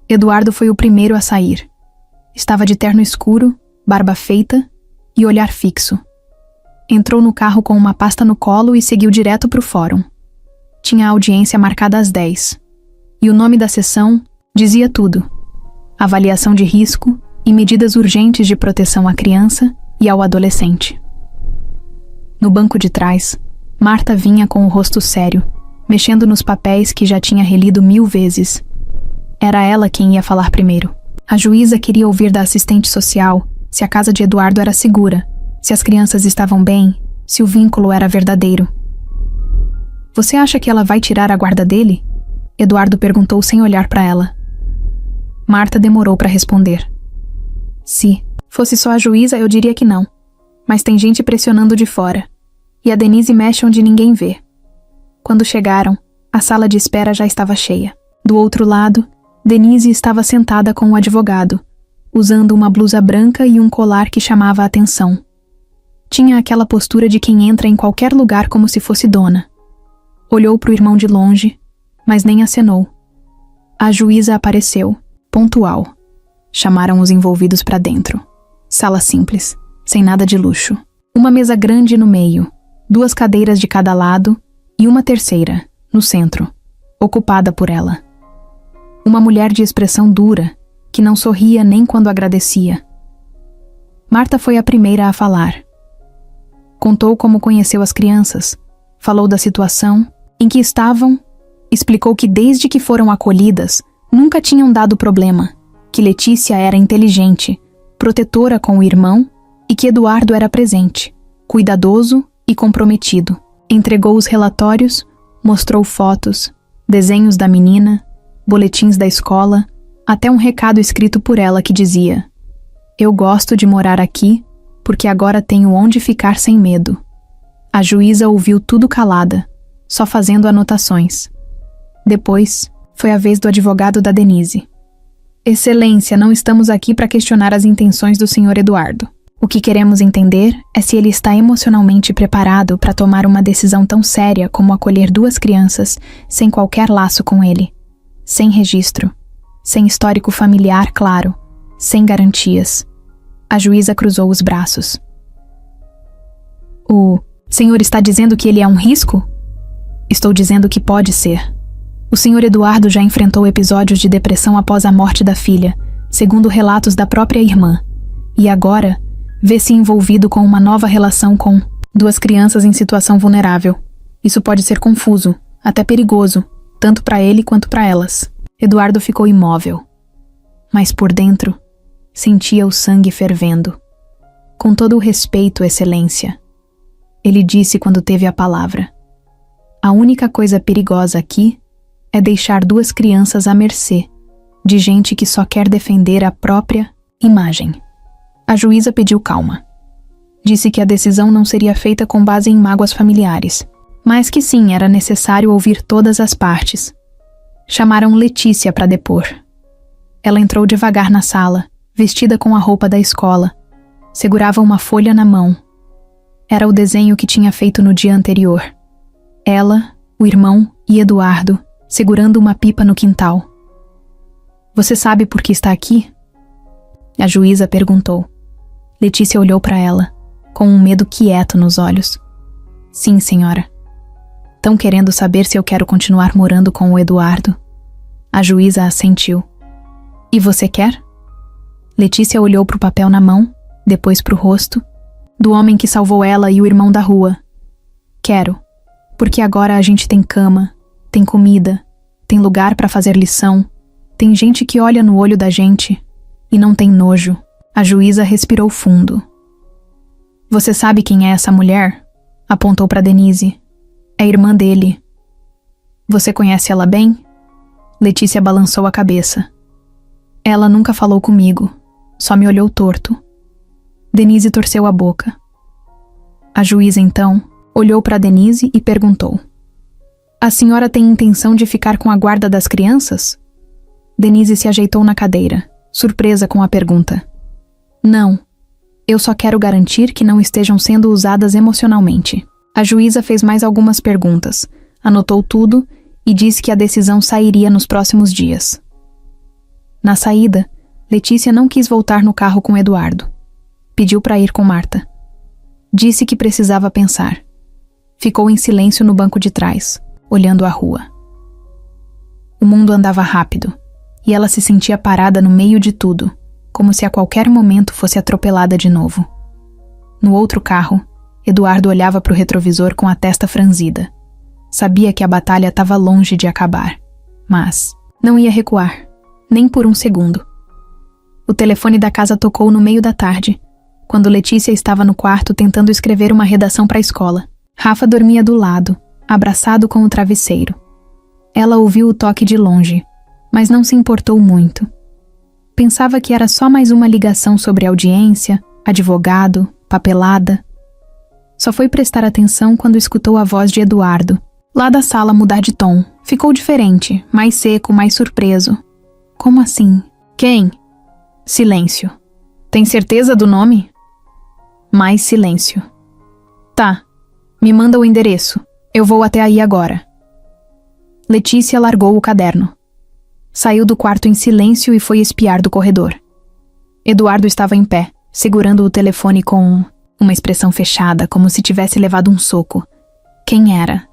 Eduardo foi o primeiro a sair. Estava de terno escuro, barba feita e olhar fixo. Entrou no carro com uma pasta no colo e seguiu direto para o fórum. Tinha a audiência marcada às 10. E o nome da sessão dizia tudo. Avaliação de risco e medidas urgentes de proteção à criança e ao adolescente. No banco de trás, Marta vinha com o rosto sério, mexendo nos papéis que já tinha relido 1000 vezes. Era ela quem ia falar primeiro. A juíza queria ouvir da assistente social se a casa de Eduardo era segura, se as crianças estavam bem, se o vínculo era verdadeiro. Você acha que ela vai tirar a guarda dele? Eduardo perguntou sem olhar para ela. Marta demorou para responder. Se fosse só a juíza, eu diria que não. Mas tem gente pressionando de fora. E a Denise mexe onde ninguém vê. Quando chegaram, a sala de espera já estava cheia. Do outro lado, Denise estava sentada com o advogado, usando uma blusa branca e um colar que chamava a atenção. Tinha aquela postura de quem entra em qualquer lugar como se fosse dona. Olhou para o irmão de longe, mas nem acenou. A juíza apareceu, pontual. Chamaram os envolvidos para dentro. Sala simples, sem nada de luxo. Uma mesa grande no meio, 2 cadeiras de cada lado e uma terceira, no centro, ocupada por ela. Uma mulher de expressão dura, que não sorria nem quando agradecia. Marta foi a primeira a falar. Contou como conheceu as crianças, falou da situação em que estavam, explicou que desde que foram acolhidas, nunca tinham dado problema, que Letícia era inteligente, protetora com o irmão e que Eduardo era presente, cuidadoso e comprometido. Entregou os relatórios, mostrou fotos, desenhos da menina, boletins da escola, até um recado escrito por ela que dizia: "Eu gosto de morar aqui porque agora tenho onde ficar sem medo." A juíza ouviu tudo calada, só fazendo anotações. Depois, foi a vez do advogado da Denise. "Excelência, não estamos aqui para questionar as intenções do Sr. Eduardo. O que queremos entender é se ele está emocionalmente preparado para tomar uma decisão tão séria como acolher 2 crianças sem qualquer laço com ele, sem registro, sem histórico familiar claro, sem garantias." A juíza cruzou os braços. "O senhor está dizendo que ele é um risco?" "Estou dizendo que pode ser. O Sr. Eduardo já enfrentou episódios de depressão após a morte da filha, segundo relatos da própria irmã, e agora vê-se envolvido com uma nova relação com 2 crianças em situação vulnerável. Isso pode ser confuso, até perigoso, tanto para ele quanto para elas." Eduardo ficou imóvel, mas por dentro sentia o sangue fervendo. "Com todo o respeito, Excelência," ele disse quando teve a palavra, "a única coisa perigosa aqui é deixar 2 crianças à mercê de gente que só quer defender a própria imagem." A juíza pediu calma. Disse que a decisão não seria feita com base em mágoas familiares, mas que sim, era necessário ouvir todas as partes. Chamaram Letícia para depor. Ela entrou devagar na sala, vestida com a roupa da escola. Segurava uma folha na mão. Era o desenho que tinha feito no dia anterior. Ela, o irmão e Eduardo, segurando uma pipa no quintal. "Você sabe por que está aqui?" A juíza perguntou. Letícia olhou para ela, com um medo quieto nos olhos. "Sim, senhora. Tão querendo saber se eu quero continuar morando com o Eduardo?" A juíza assentiu. "E você quer?" Letícia olhou para o papel na mão, depois para o rosto, do homem que salvou ela e o irmão da rua. "Quero, porque agora a gente tem cama, tem comida, tem lugar para fazer lição, tem gente que olha no olho da gente e não tem nojo." A juíza respirou fundo. "Você sabe quem é essa mulher?" Apontou para Denise. "É irmã dele." "Você conhece ela bem?" Letícia balançou a cabeça. "Ela nunca falou comigo, só me olhou torto." Denise torceu a boca. A juíza, então, olhou para Denise e perguntou: "A senhora tem intenção de ficar com a guarda das crianças?" Denise se ajeitou na cadeira, surpresa com a pergunta. "Não. Eu só quero garantir que não estejam sendo usadas emocionalmente." A juíza fez mais algumas perguntas, anotou tudo e disse que a decisão sairia nos próximos dias. Na saída, Letícia não quis voltar no carro com Eduardo. Pediu para ir com Marta. Disse que precisava pensar. Ficou em silêncio no banco de trás, olhando a rua. O mundo andava rápido, e ela se sentia parada no meio de tudo, como se a qualquer momento fosse atropelada de novo. No outro carro, Eduardo olhava para o retrovisor com a testa franzida. Sabia que a batalha estava longe de acabar, mas não ia recuar, nem por um segundo. O telefone da casa tocou no meio da tarde, quando Letícia estava no quarto tentando escrever uma redação para a escola. Rafa dormia do lado, abraçado com o travesseiro. Ela ouviu o toque de longe, mas não se importou muito. Pensava que era só mais uma ligação sobre audiência, advogado, papelada. Só foi prestar atenção quando escutou a voz de Eduardo, lá da sala, mudar de tom. Ficou diferente, mais seco, mais surpreso. Como assim? Quem? Silêncio. Tem certeza do nome? Mais silêncio. Tá. Me manda o endereço. Eu vou até aí agora. Letícia largou o caderno. Saiu do quarto em silêncio e foi espiar do corredor. Eduardo estava em pé, segurando o telefone com uma expressão fechada, como se tivesse levado um soco. Quem era?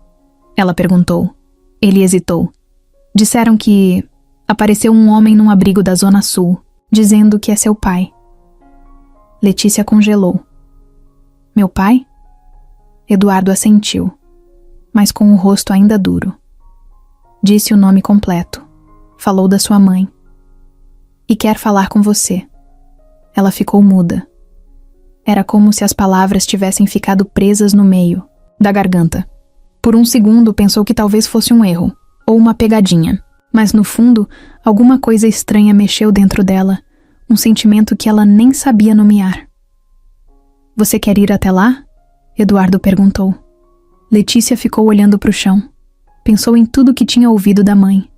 Ela perguntou. Ele hesitou. Disseram que apareceu um homem num abrigo da Zona Sul, dizendo que é seu pai. Letícia congelou. Meu pai? Eduardo assentiu, mas com o rosto ainda duro. Disse o nome completo. Falou da sua mãe. E quer falar com você. Ela ficou muda. Era como se as palavras tivessem ficado presas no meio da garganta. Por um segundo pensou que talvez fosse um erro, ou uma pegadinha. Mas no fundo, alguma coisa estranha mexeu dentro dela, um sentimento que ela nem sabia nomear. Você quer ir até lá? Eduardo perguntou. Letícia ficou olhando para o chão. Pensou em tudo que tinha ouvido da mãe.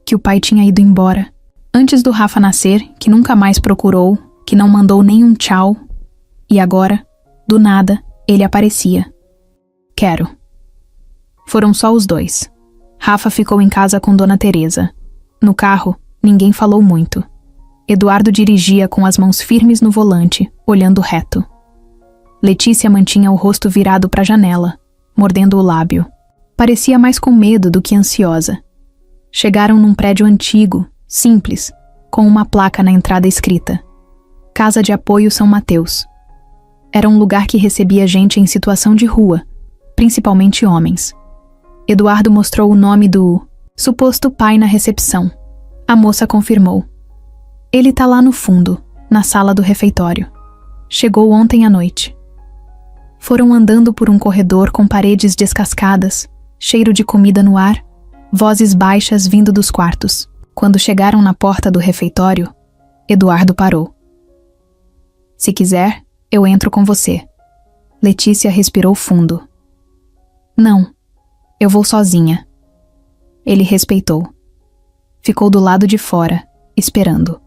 Que o pai tinha ido embora. Antes do Rafa nascer, que nunca mais procurou, que não mandou nem um tchau. E agora, do nada, ele aparecia. Quero. Foram só os dois. Rafa ficou em casa com Dona Teresa. No carro, ninguém falou muito. Eduardo dirigia com as mãos firmes no volante, olhando reto. Letícia mantinha o rosto virado para a janela, mordendo o lábio. Parecia mais com medo do que ansiosa. Chegaram num prédio antigo, simples, com uma placa na entrada escrita: Casa de Apoio São Mateus. Era um lugar que recebia gente em situação de rua, principalmente homens. Eduardo mostrou o nome do suposto pai na recepção. A moça confirmou. Ele tá lá no fundo, na sala do refeitório. Chegou ontem à noite. Foram andando por um corredor com paredes descascadas, cheiro de comida no ar, vozes baixas vindo dos quartos. Quando chegaram na porta do refeitório, Eduardo parou. Se quiser, eu entro com você. Letícia respirou fundo. Não, eu vou sozinha. Ele respeitou. Ficou do lado de fora, esperando.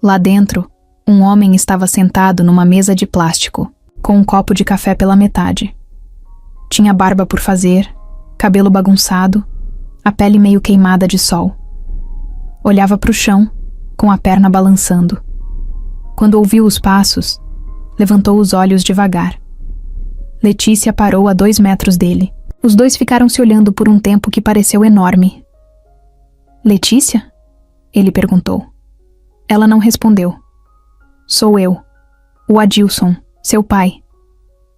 Lá dentro, um homem estava sentado numa mesa de plástico, com um copo de café pela metade. Tinha barba por fazer, cabelo bagunçado, a pele meio queimada de sol. Olhava para o chão, com a perna balançando. Quando ouviu os passos, levantou os olhos devagar. Letícia parou a 2 metros dele. Os dois ficaram se olhando por um tempo que pareceu enorme. Letícia? Ele perguntou. Ela não respondeu. Sou eu, o Adilson, seu pai.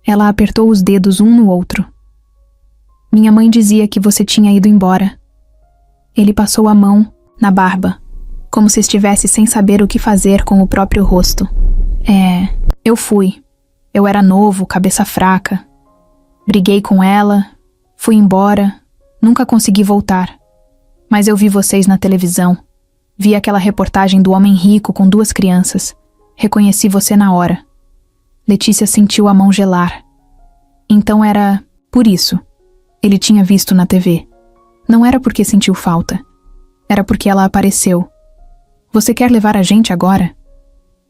Ela apertou os dedos um no outro. Minha mãe dizia que você tinha ido embora. Ele passou a mão na barba, como se estivesse sem saber o que fazer com o próprio rosto. Eu fui. Eu era novo, cabeça fraca. Briguei com ela, fui embora, nunca consegui voltar. Mas eu vi vocês na televisão. Vi aquela reportagem do homem rico com 2 crianças. Reconheci você na hora. Letícia sentiu a mão gelar. Então era por isso. Ele tinha visto na TV. Não era porque sentiu falta. Era porque ela apareceu. Você quer levar a gente agora?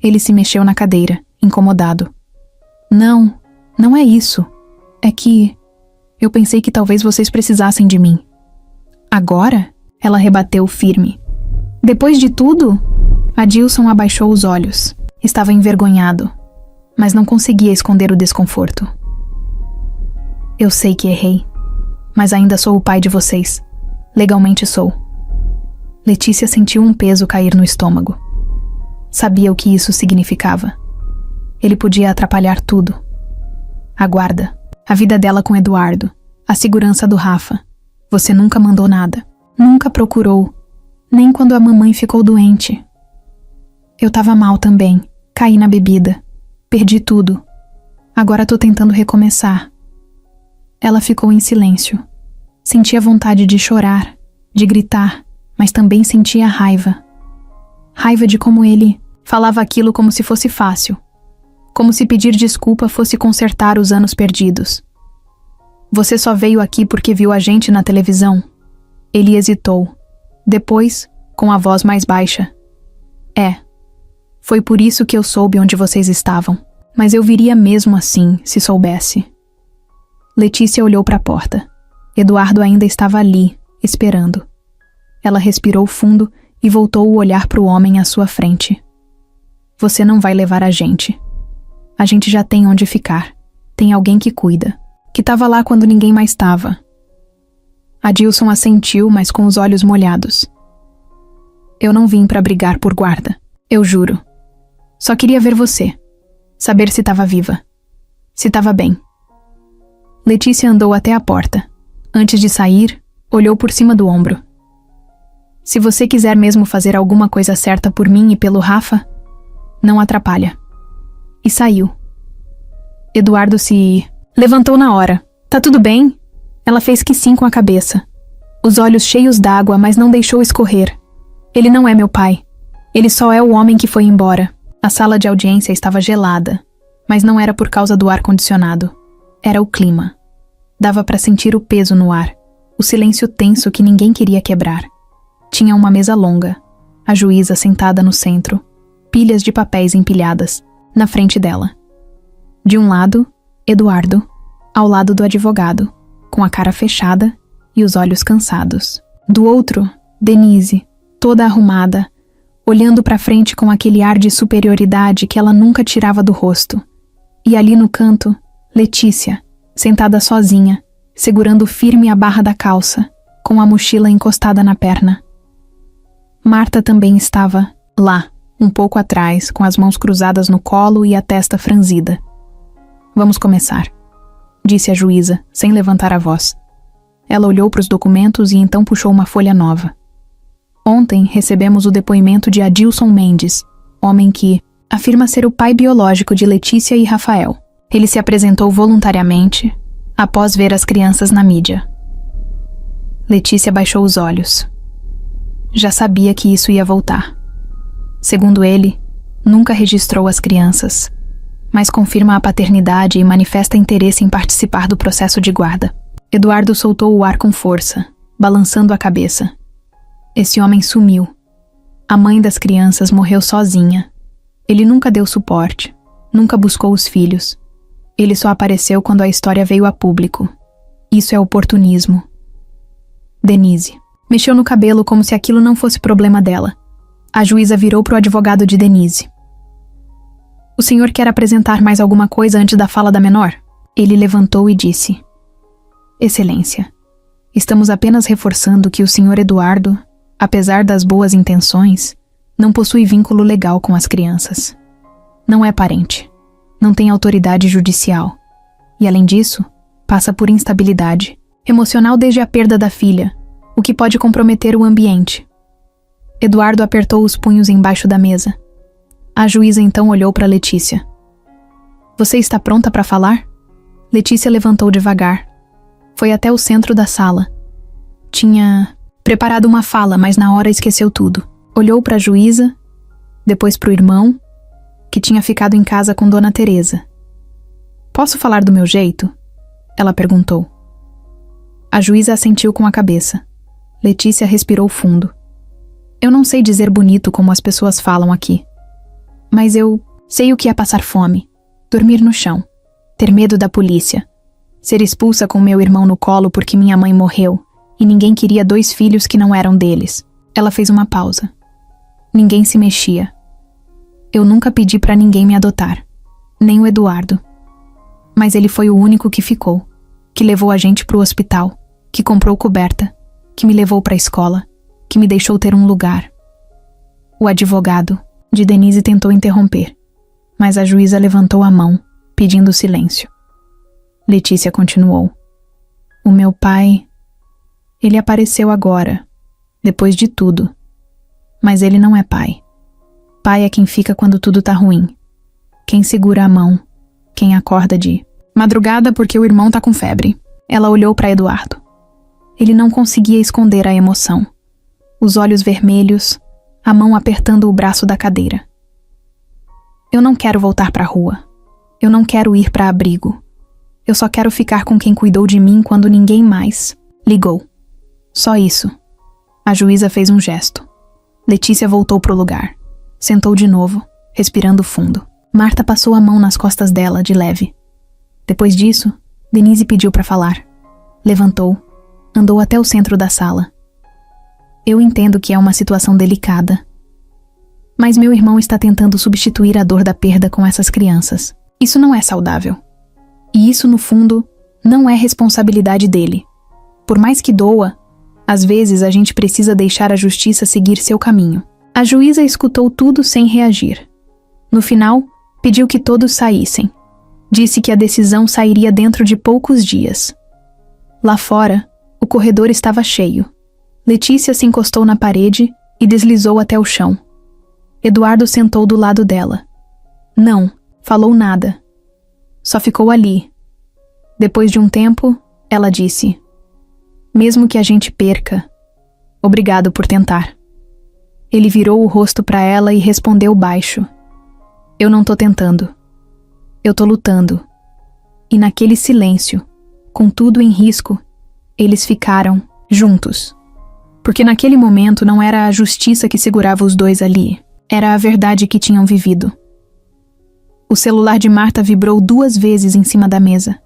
Ele se mexeu na cadeira, incomodado. Não, não é isso. É que eu pensei que talvez vocês precisassem de mim. Agora? Ela rebateu firme. Depois de tudo? Adilson abaixou os olhos. Estava envergonhado, mas não conseguia esconder o desconforto. Eu sei que errei, mas ainda sou o pai de vocês. Legalmente sou. Letícia sentiu um peso cair no estômago. Sabia o que isso significava. Ele podia atrapalhar tudo. A guarda, a vida dela com Eduardo, a segurança do Rafa. Você nunca mandou nada. Nunca procurou. Nem quando a mamãe ficou doente. Eu tava mal também. Caí na bebida. Perdi tudo. Agora tô tentando recomeçar. Ela ficou em silêncio. Sentia vontade de chorar, de gritar, mas também sentia raiva. Raiva de como ele falava aquilo como se fosse fácil. Como se pedir desculpa fosse consertar os anos perdidos. Você só veio aqui porque viu a gente na televisão? Ele hesitou. Depois, com a voz mais baixa. Foi por isso que eu soube onde vocês estavam. Mas eu viria mesmo assim, se soubesse. Letícia olhou para a porta. Eduardo ainda estava ali, esperando. Ela respirou fundo e voltou o olhar para o homem à sua frente. Você não vai levar a gente. A gente já tem onde ficar. Tem alguém que cuida. Que estava lá quando ninguém mais estava. Adilson assentiu, mas com os olhos molhados. Eu não vim para brigar por guarda. Eu juro. Só queria ver você. Saber se estava viva. Se estava bem. Letícia andou até a porta. Antes de sair, olhou por cima do ombro. Se você quiser mesmo fazer alguma coisa certa por mim e pelo Rafa, não atrapalha. E saiu. Eduardo se levantou na hora. Tá tudo bem? Ela fez que sim com a cabeça. Os olhos cheios d'água, mas não deixou escorrer. Ele não é meu pai. Ele só é o homem que foi embora. A sala de audiência estava gelada, mas não era por causa do ar-condicionado. Era o clima. Dava para sentir o peso no ar, o silêncio tenso que ninguém queria quebrar. Tinha uma mesa longa, a juíza sentada no centro, pilhas de papéis empilhadas, na frente dela. De um lado, Eduardo, ao lado do advogado, com a cara fechada e os olhos cansados. Do outro, Denise, toda arrumada, olhando para frente com aquele ar de superioridade que ela nunca tirava do rosto. E ali no canto, Letícia, sentada sozinha, segurando firme a barra da calça, com a mochila encostada na perna. Marta também estava lá, um pouco atrás, com as mãos cruzadas no colo e a testa franzida. Vamos começar, disse a juíza, sem levantar a voz. Ela olhou para os documentos e então puxou uma folha nova. Ontem recebemos o depoimento de Adilson Mendes, homem que afirma ser o pai biológico de Letícia e Rafael. Ele se apresentou voluntariamente após ver as crianças na mídia. Letícia baixou os olhos. Já sabia que isso ia voltar. Segundo ele, nunca registrou as crianças, mas confirma a paternidade e manifesta interesse em participar do processo de guarda. Eduardo soltou o ar com força, balançando a cabeça. Esse homem sumiu. A mãe das crianças morreu sozinha. Ele nunca deu suporte, nunca buscou os filhos. Ele só apareceu quando a história veio a público. Isso é oportunismo. Denise mexeu no cabelo como se aquilo não fosse problema dela. A juíza virou para o advogado de Denise. O senhor quer apresentar mais alguma coisa antes da fala da menor? Ele levantou e disse: Excelência, estamos apenas reforçando que o senhor Eduardo, apesar das boas intenções, não possui vínculo legal com as crianças. Não é parente. Não tem autoridade judicial. E, além disso, passa por instabilidade emocional desde a perda da filha, o que pode comprometer o ambiente. Eduardo apertou os punhos embaixo da mesa. A juíza então olhou para Letícia. Você está pronta para falar? Letícia levantou devagar. Foi até o centro da sala. Tinha preparado uma fala, mas na hora esqueceu tudo. Olhou para a juíza, depois para o irmão, que tinha ficado em casa com Dona Teresa. Posso falar do meu jeito? Ela perguntou. A juíza assentiu com a cabeça. Letícia respirou fundo. Eu não sei dizer bonito como as pessoas falam aqui. Mas eu sei o que é passar fome, dormir no chão, ter medo da polícia, ser expulsa com meu irmão no colo porque minha mãe morreu e ninguém queria 2 filhos que não eram deles. Ela fez uma pausa. Ninguém se mexia. Eu nunca pedi para ninguém me adotar, nem o Eduardo. Mas ele foi o único que ficou, que levou a gente pro hospital, que comprou coberta, que me levou pra escola, que me deixou ter um lugar. O advogado Denise tentou interromper, mas a juíza levantou a mão, pedindo silêncio. Letícia continuou. O meu pai... Ele apareceu agora, depois de tudo. Mas ele não é pai. Pai é quem fica quando tudo tá ruim. Quem segura a mão. Quem acorda de madrugada porque o irmão tá com febre. Ela olhou para Eduardo. Ele não conseguia esconder a emoção. Os olhos vermelhos, a mão apertando o braço da cadeira. Eu não quero voltar pra rua. Eu não quero ir pra abrigo. Eu só quero ficar com quem cuidou de mim quando ninguém mais ligou. Só isso. A juíza fez um gesto. Letícia voltou pro lugar. Sentou de novo, respirando fundo. Marta passou a mão nas costas dela, de leve. Depois disso, Denise pediu para falar. Levantou, andou até o centro da sala. Eu entendo que é uma situação delicada. Mas meu irmão está tentando substituir a dor da perda com essas crianças. Isso não é saudável. E isso, no fundo, não é responsabilidade dele. Por mais que doa, às vezes a gente precisa deixar a justiça seguir seu caminho. A juíza escutou tudo sem reagir. No final, pediu que todos saíssem. Disse que a decisão sairia dentro de poucos dias. Lá fora, o corredor estava cheio. Letícia se encostou na parede e deslizou até o chão. Eduardo sentou do lado dela. Não, falou nada. Só ficou ali. Depois de um tempo, ela disse: mesmo que a gente perca, obrigado por tentar. Ele virou o rosto para ela e respondeu baixo: eu não tô tentando. Eu tô lutando. E naquele silêncio, com tudo em risco, eles ficaram juntos. Porque naquele momento não era a justiça que segurava os dois ali, era a verdade que tinham vivido. O celular de Marta vibrou 2 vezes em cima da mesa.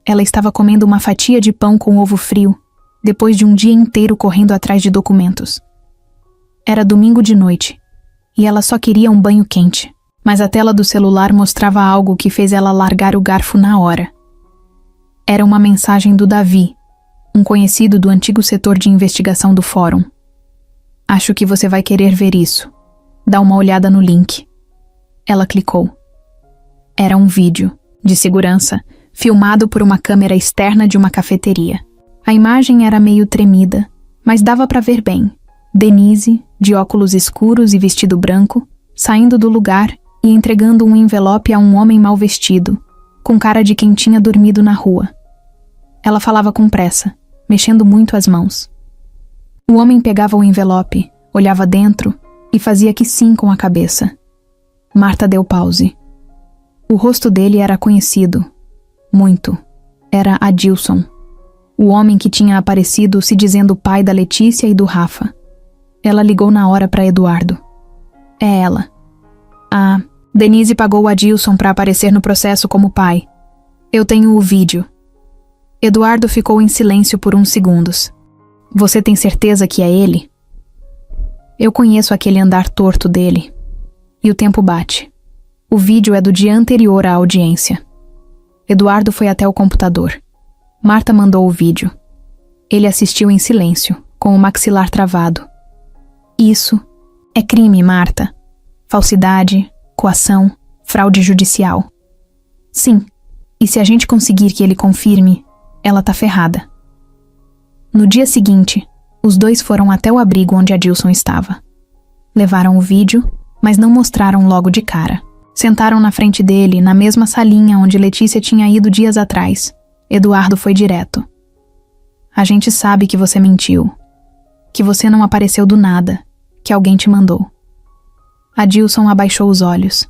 Ela estava comendo uma fatia de pão com ovo frio, depois de um dia inteiro correndo atrás de documentos. Era domingo de noite, e ela só queria um banho quente, mas a tela do celular mostrava algo que fez ela largar o garfo na hora. Era uma mensagem do Davi, um conhecido do antigo setor de investigação do fórum. Acho que você vai querer ver isso. Dá uma olhada no link. Ela clicou. Era um vídeo, de segurança, filmado por uma câmera externa de uma cafeteria. A imagem era meio tremida, mas dava para ver bem. Denise, de óculos escuros e vestido branco, saindo do lugar e entregando um envelope a um homem mal vestido, com cara de quem tinha dormido na rua. Ela falava com pressa, mexendo muito as mãos. O homem pegava o envelope, olhava dentro e fazia que sim com a cabeça. Marta deu pause. O rosto dele era conhecido. Muito. Era Adilson. O homem que tinha aparecido se dizendo pai da Letícia e do Rafa. Ela ligou na hora para Eduardo. É ela. Ah, Denise pagou o Adilson para aparecer no processo como pai. Eu tenho o vídeo. Eduardo ficou em silêncio por uns segundos. Você tem certeza que é ele? Eu conheço aquele andar torto dele. E o tempo bate. O vídeo é do dia anterior à audiência. Eduardo foi até o computador. Marta mandou o vídeo. Ele assistiu em silêncio, com o maxilar travado. Isso é crime, Marta. Falsidade, coação, fraude judicial. Sim, e se a gente conseguir que ele confirme, ela tá ferrada. No dia seguinte, os dois foram até o abrigo onde Adilson estava. Levaram o vídeo, mas não mostraram logo de cara. Sentaram na frente dele, na mesma salinha onde Letícia tinha ido dias atrás. Eduardo foi direto. A gente sabe que você mentiu. Que você não apareceu do nada. Que alguém te mandou. Adilson abaixou os olhos.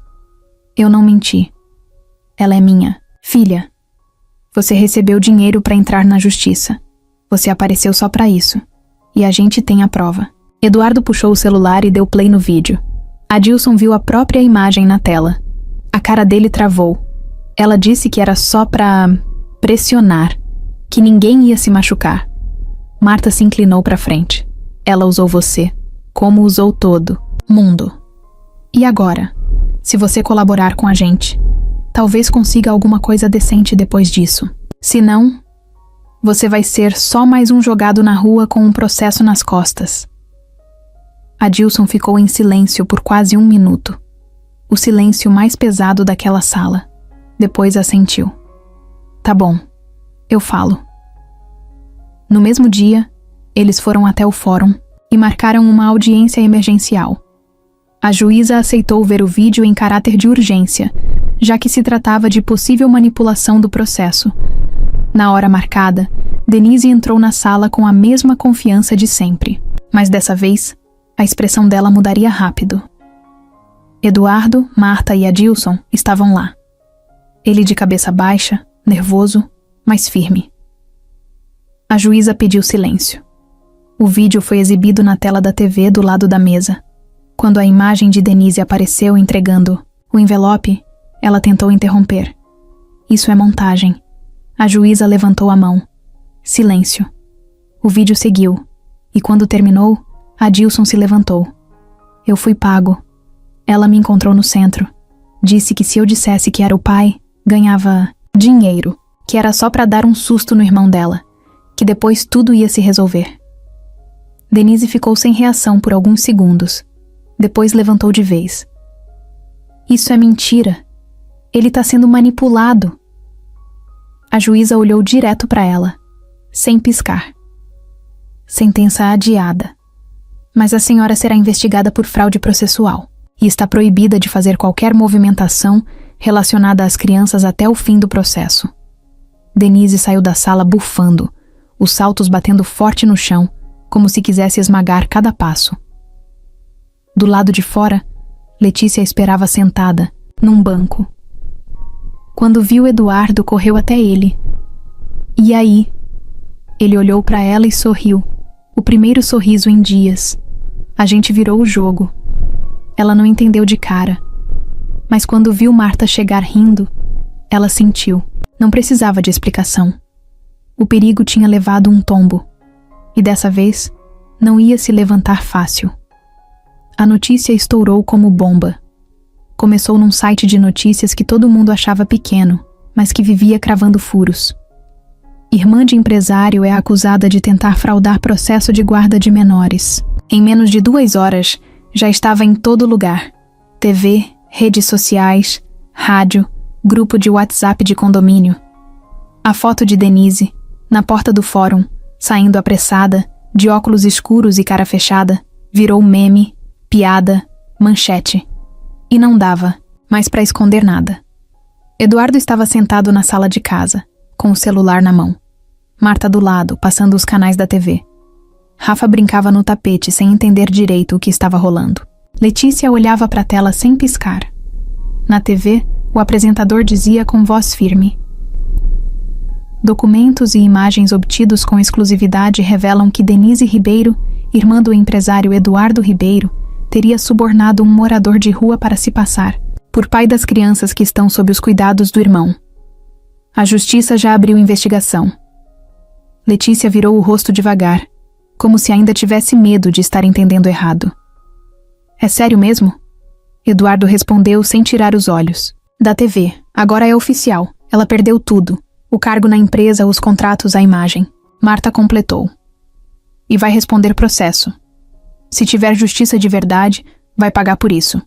Eu não menti. Ela é minha filha. Você recebeu dinheiro para entrar na justiça. Você apareceu só para isso. E a gente tem a prova. Eduardo puxou o celular e deu play no vídeo. Adilson viu a própria imagem na tela. A cara dele travou. Ela disse que era só pra pressionar, que ninguém ia se machucar. Marta se inclinou pra frente. Ela usou você, como usou todo mundo. E agora, se você colaborar com a gente, talvez consiga alguma coisa decente depois disso. Se não, você vai ser só mais um jogado na rua com um processo nas costas. Adilson ficou em silêncio por quase 1 minuto. O silêncio mais pesado daquela sala. Depois assentiu. Tá bom, eu falo. No mesmo dia, eles foram até o fórum e marcaram uma audiência emergencial. A juíza aceitou ver o vídeo em caráter de urgência, já que se tratava de possível manipulação do processo. Na hora marcada, Denise entrou na sala com a mesma confiança de sempre, mas dessa vez, a expressão dela mudaria rápido. Eduardo, Marta e Adilson estavam lá. Ele de cabeça baixa, nervoso, mas firme. A juíza pediu silêncio. O vídeo foi exibido na tela da TV do lado da mesa. Quando a imagem de Denise apareceu entregando o envelope, ela tentou interromper. Isso é montagem. A juíza levantou a mão. Silêncio. O vídeo seguiu, e quando terminou, Adilson se levantou. Eu fui pago. Ela me encontrou no centro. Disse que se eu dissesse que era o pai, ganhava dinheiro, que era só para dar um susto no irmão dela, que depois tudo ia se resolver. Denise ficou sem reação por alguns segundos. Depois levantou de vez. Isso é mentira. Ele está sendo manipulado. A juíza olhou direto para ela, sem piscar. Sentença adiada. Mas a senhora será investigada por fraude processual e está proibida de fazer qualquer movimentação relacionada às crianças até o fim do processo. Denise saiu da sala bufando, os saltos batendo forte no chão, como se quisesse esmagar cada passo. Do lado de fora, Letícia esperava sentada, num banco. Quando viu Eduardo, correu até ele. E aí? Ele olhou para ela e sorriu. O primeiro sorriso em dias. A gente virou o jogo. Ela não entendeu de cara. Mas quando viu Marta chegar rindo, ela sentiu. Não precisava de explicação. O perigo tinha levado um tombo. E dessa vez, não ia se levantar fácil. A notícia estourou como bomba. Começou num site de notícias que todo mundo achava pequeno, mas que vivia cravando furos. Irmã de empresário é acusada de tentar fraudar processo de guarda de menores. Em menos de 2 horas, já estava em todo lugar. TV, redes sociais, rádio, grupo de WhatsApp de condomínio. A foto de Denise, na porta do fórum, saindo apressada, de óculos escuros e cara fechada, virou meme, piada, manchete. E não dava mais para esconder nada. Eduardo estava sentado na sala de casa, com o celular na mão. Marta do lado, passando os canais da TV. Rafa brincava no tapete sem entender direito o que estava rolando. Letícia olhava para a tela sem piscar. Na TV, o apresentador dizia com voz firme: documentos e imagens obtidos com exclusividade revelam que Denise Ribeiro, irmã do empresário Eduardo Ribeiro, teria subornado um morador de rua para se passar por pai das crianças que estão sob os cuidados do irmão. A justiça já abriu investigação. Letícia virou o rosto devagar, como se ainda tivesse medo de estar entendendo errado. É sério mesmo? Eduardo respondeu sem tirar os olhos. Da TV, agora é oficial. Ela perdeu tudo. O cargo na empresa, os contratos, a imagem. Marta completou. E vai responder processo. Se tiver justiça de verdade, vai pagar por isso.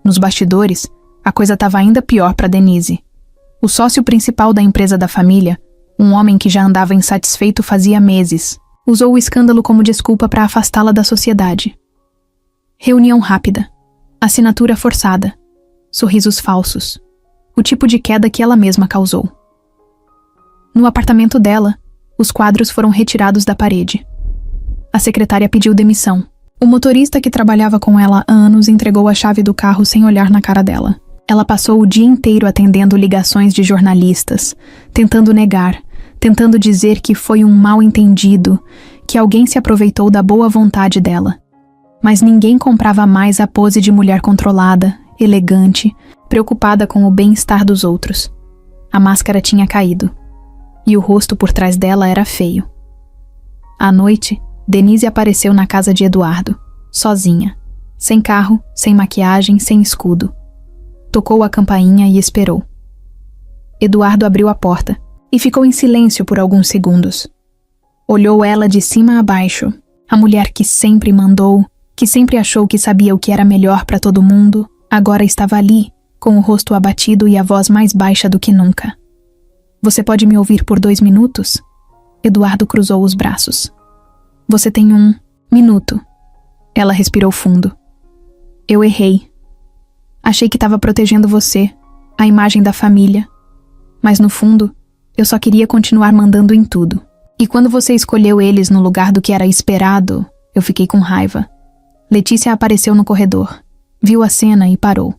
Nos bastidores, a coisa estava ainda pior para Denise. O sócio principal da empresa da família, um homem que já andava insatisfeito fazia meses, usou o escândalo como desculpa para afastá-la da sociedade. Reunião rápida. Assinatura forçada. Sorrisos falsos. O tipo de queda que ela mesma causou. No apartamento dela, os quadros foram retirados da parede. A secretária pediu demissão. O motorista que trabalhava com ela há anos entregou a chave do carro sem olhar na cara dela. Ela passou o dia inteiro atendendo ligações de jornalistas, tentando negar, tentando dizer que foi um mal-entendido, que alguém se aproveitou da boa vontade dela. Mas ninguém comprava mais a pose de mulher controlada, elegante, preocupada com o bem-estar dos outros. A máscara tinha caído. E o rosto por trás dela era feio. À noite, Denise apareceu na casa de Eduardo, sozinha, sem carro, sem maquiagem, sem escudo. Tocou a campainha e esperou. Eduardo abriu a porta e ficou em silêncio por alguns segundos. Olhou ela de cima a baixo, a mulher que sempre mandou, que sempre achou que sabia o que era melhor para todo mundo, agora estava ali, com o rosto abatido e a voz mais baixa do que nunca. Você pode me ouvir por 2 minutos? Eduardo cruzou os braços. Você tem 1 minuto. Ela respirou fundo. Eu errei. Achei que estava protegendo você, a imagem da família. Mas no fundo, eu só queria continuar mandando em tudo. E quando você escolheu eles no lugar do que era esperado, eu fiquei com raiva. Letícia apareceu no corredor. Viu a cena e parou.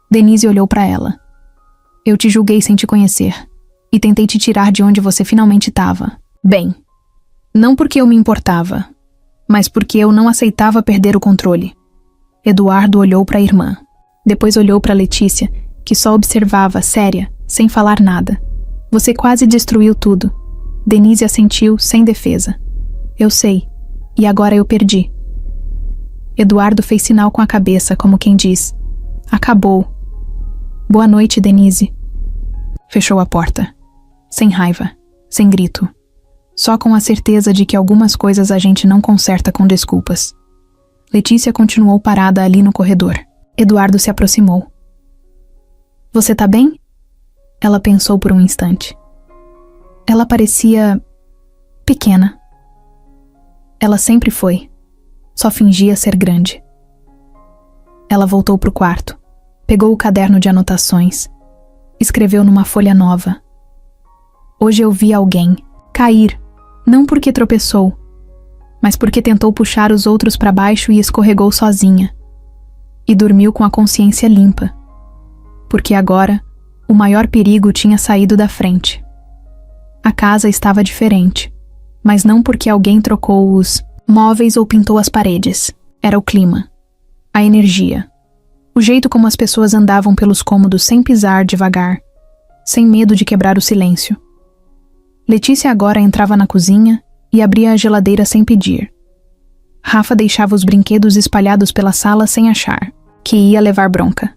Denise olhou para ela. Eu te julguei sem te conhecer. E tentei te tirar de onde você finalmente estava. Bem, não porque eu me importava, mas porque eu não aceitava perder o controle. Eduardo olhou para a irmã. Depois olhou para Letícia, que só observava, séria, sem falar nada. Você quase destruiu tudo. Denise assentiu, sem defesa. Eu sei. E agora eu perdi. Eduardo fez sinal com a cabeça, como quem diz. Acabou. Boa noite, Denise. Fechou a porta. Sem raiva. Sem grito. Só com a certeza de que algumas coisas a gente não conserta com desculpas. Letícia continuou parada ali no corredor. Eduardo se aproximou. Você tá bem? Ela pensou por um instante. Ela parecia pequena. Ela sempre foi. Só fingia ser grande. Ela voltou pro quarto. Pegou o caderno de anotações. Escreveu numa folha nova. Hoje eu vi alguém cair, não porque tropeçou, mas porque tentou puxar os outros para baixo e escorregou sozinha. E dormiu com a consciência limpa. Porque agora, o maior perigo tinha saído da frente. A casa estava diferente, mas não porque alguém trocou os móveis ou pintou as paredes. Era o clima, a energia, o jeito como as pessoas andavam pelos cômodos sem pisar devagar, sem medo de quebrar o silêncio. Letícia agora entrava na cozinha e abria a geladeira sem pedir. Rafa deixava os brinquedos espalhados pela sala sem achar, que ia levar bronca.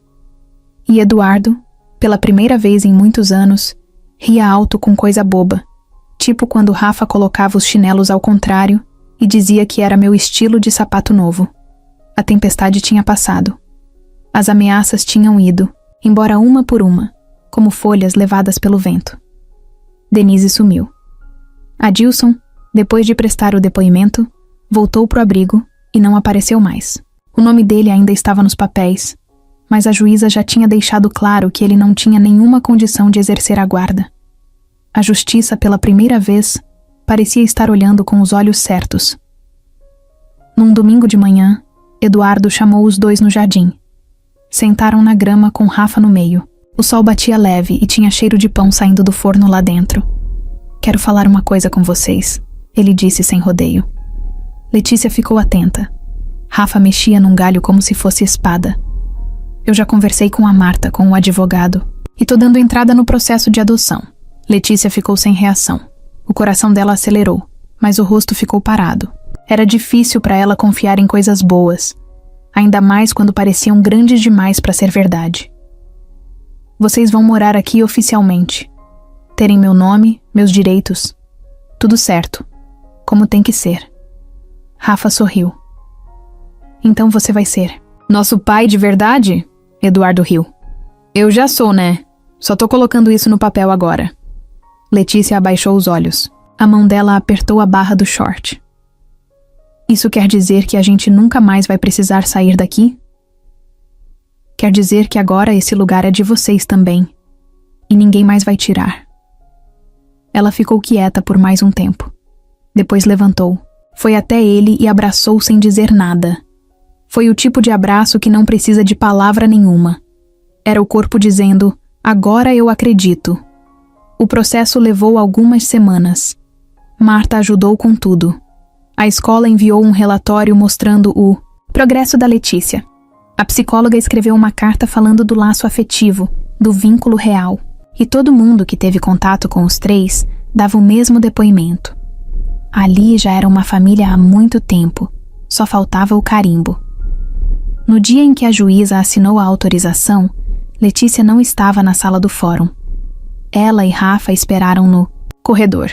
E Eduardo, pela primeira vez em muitos anos, ria alto com coisa boba, tipo quando Rafa colocava os chinelos ao contrário e dizia que era meu estilo de sapato novo. A tempestade tinha passado. As ameaças tinham ido, embora uma por uma, como folhas levadas pelo vento. Denise sumiu. Adilson, depois de prestar o depoimento, voltou pro abrigo e não apareceu mais. O nome dele ainda estava nos papéis, mas a juíza já tinha deixado claro que ele não tinha nenhuma condição de exercer a guarda. A justiça, pela primeira vez, parecia estar olhando com os olhos certos. Num domingo de manhã, Eduardo chamou os dois no jardim. Sentaram na grama com Rafa no meio. O sol batia leve e tinha cheiro de pão saindo do forno lá dentro. Quero falar uma coisa com vocês, ele disse sem rodeio. Letícia ficou atenta. Rafa mexia num galho como se fosse espada. Eu já conversei com a Marta, com o advogado, e tô dando entrada no processo de adoção. Letícia ficou sem reação. O coração dela acelerou, mas o rosto ficou parado. Era difícil para ela confiar em coisas boas, ainda mais quando pareciam grandes demais para ser verdade. Vocês vão morar aqui oficialmente. Terem meu nome, meus direitos. Tudo certo. Como tem que ser. Rafa sorriu. Então você vai ser nosso pai de verdade? Eduardo riu. Eu já sou, né? Só tô colocando isso no papel agora. Letícia abaixou os olhos. A mão dela apertou a barra do short. Isso quer dizer que a gente nunca mais vai precisar sair daqui? Quer dizer que agora esse lugar é de vocês também. E ninguém mais vai tirar. Ela ficou quieta por mais um tempo. Depois levantou. Foi até ele e abraçou sem dizer nada. Foi o tipo de abraço que não precisa de palavra nenhuma. Era o corpo dizendo, agora eu acredito. O processo levou algumas semanas. Marta ajudou com tudo. A escola enviou um relatório mostrando o progresso da Letícia. A psicóloga escreveu uma carta falando do laço afetivo, do vínculo real. E todo mundo que teve contato com os três dava o mesmo depoimento. Ali já era uma família há muito tempo. Só faltava o carimbo. No dia em que a juíza assinou a autorização, Letícia não estava na sala do fórum. Ela e Rafa esperaram no corredor.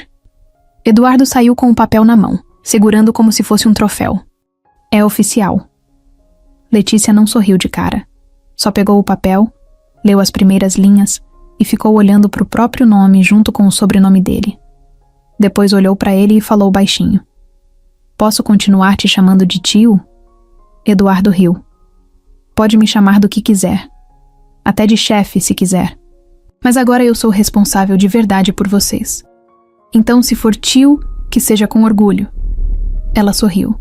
Eduardo saiu com o papel na mão, segurando como se fosse um troféu. É oficial, Letícia não sorriu de cara. Só pegou o papel, leu as primeiras linhas e ficou olhando para o próprio nome junto com o sobrenome dele. Depois olhou para ele e falou baixinho: "Posso continuar te chamando de tio?" Eduardo riu. "Pode me chamar do que quiser. Até de chefe, se quiser. Mas agora eu sou responsável de verdade por vocês. Então, se for tio, que seja com orgulho." Ela sorriu,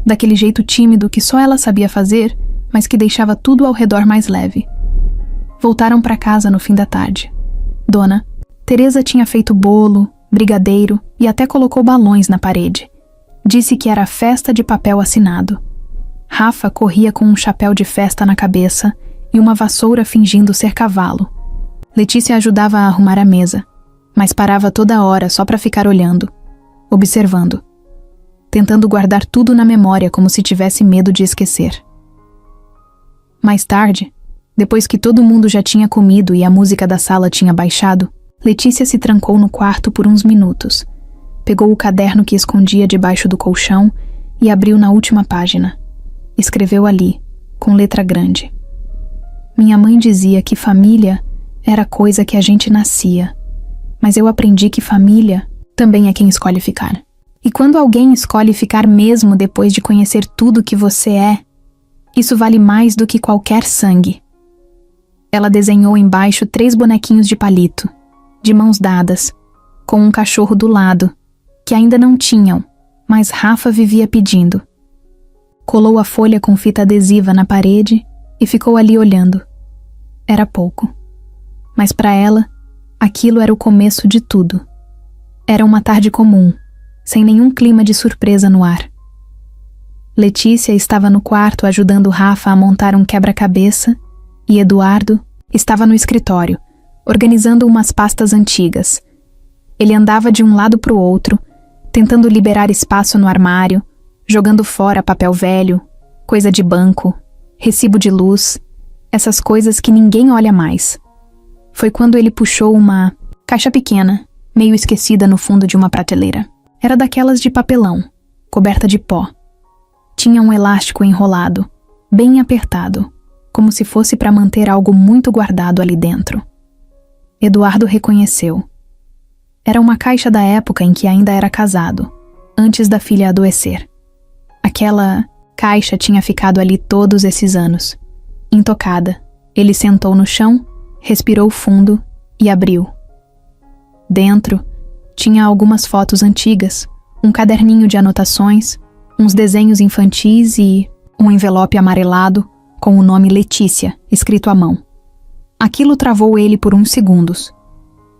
daquele jeito tímido que só ela sabia fazer, mas que deixava tudo ao redor mais leve. Voltaram para casa no fim da tarde. Dona Teresa tinha feito bolo, brigadeiro e até colocou balões na parede. Disse que era festa de papel assinado. Rafa corria com um chapéu de festa na cabeça e uma vassoura fingindo ser cavalo. Letícia ajudava a arrumar a mesa, mas parava toda hora só para ficar olhando, observando, tentando guardar tudo na memória como se tivesse medo de esquecer. Mais tarde, depois que todo mundo já tinha comido e a música da sala tinha baixado, Letícia se trancou no quarto por uns minutos, pegou o caderno que escondia debaixo do colchão e abriu na última página. Escreveu ali, com letra grande: "Minha mãe dizia que família era coisa que a gente nascia, mas eu aprendi que família também é quem escolhe ficar. E quando alguém escolhe ficar mesmo depois de conhecer tudo que você é, isso vale mais do que qualquer sangue." Ela desenhou embaixo 3 bonequinhos de palito, de mãos dadas, com um cachorro do lado, que ainda não tinham, mas Rafa vivia pedindo. Colou a folha com fita adesiva na parede e ficou ali olhando. Era pouco. Mas para ela, aquilo era o começo de tudo. Era uma tarde comum, sem nenhum clima de surpresa no ar. Letícia estava no quarto ajudando Rafa a montar um quebra-cabeça e Eduardo estava no escritório, organizando umas pastas antigas. Ele andava de um lado para o outro, tentando liberar espaço no armário, jogando fora papel velho, coisa de banco, recibo de luz, essas coisas que ninguém olha mais. Foi quando ele puxou uma caixa pequena, meio esquecida no fundo de uma prateleira. Era daquelas de papelão, coberta de pó. Tinha um elástico enrolado, bem apertado, como se fosse para manter algo muito guardado ali dentro. Eduardo reconheceu. Era uma caixa da época em que ainda era casado, antes da filha adoecer. Aquela caixa tinha ficado ali todos esses anos. Intocada, ele sentou no chão, respirou fundo e abriu. Dentro, tinha algumas fotos antigas, um caderninho de anotações, uns desenhos infantis e um envelope amarelado com o nome Letícia, escrito à mão. Aquilo travou ele por uns segundos.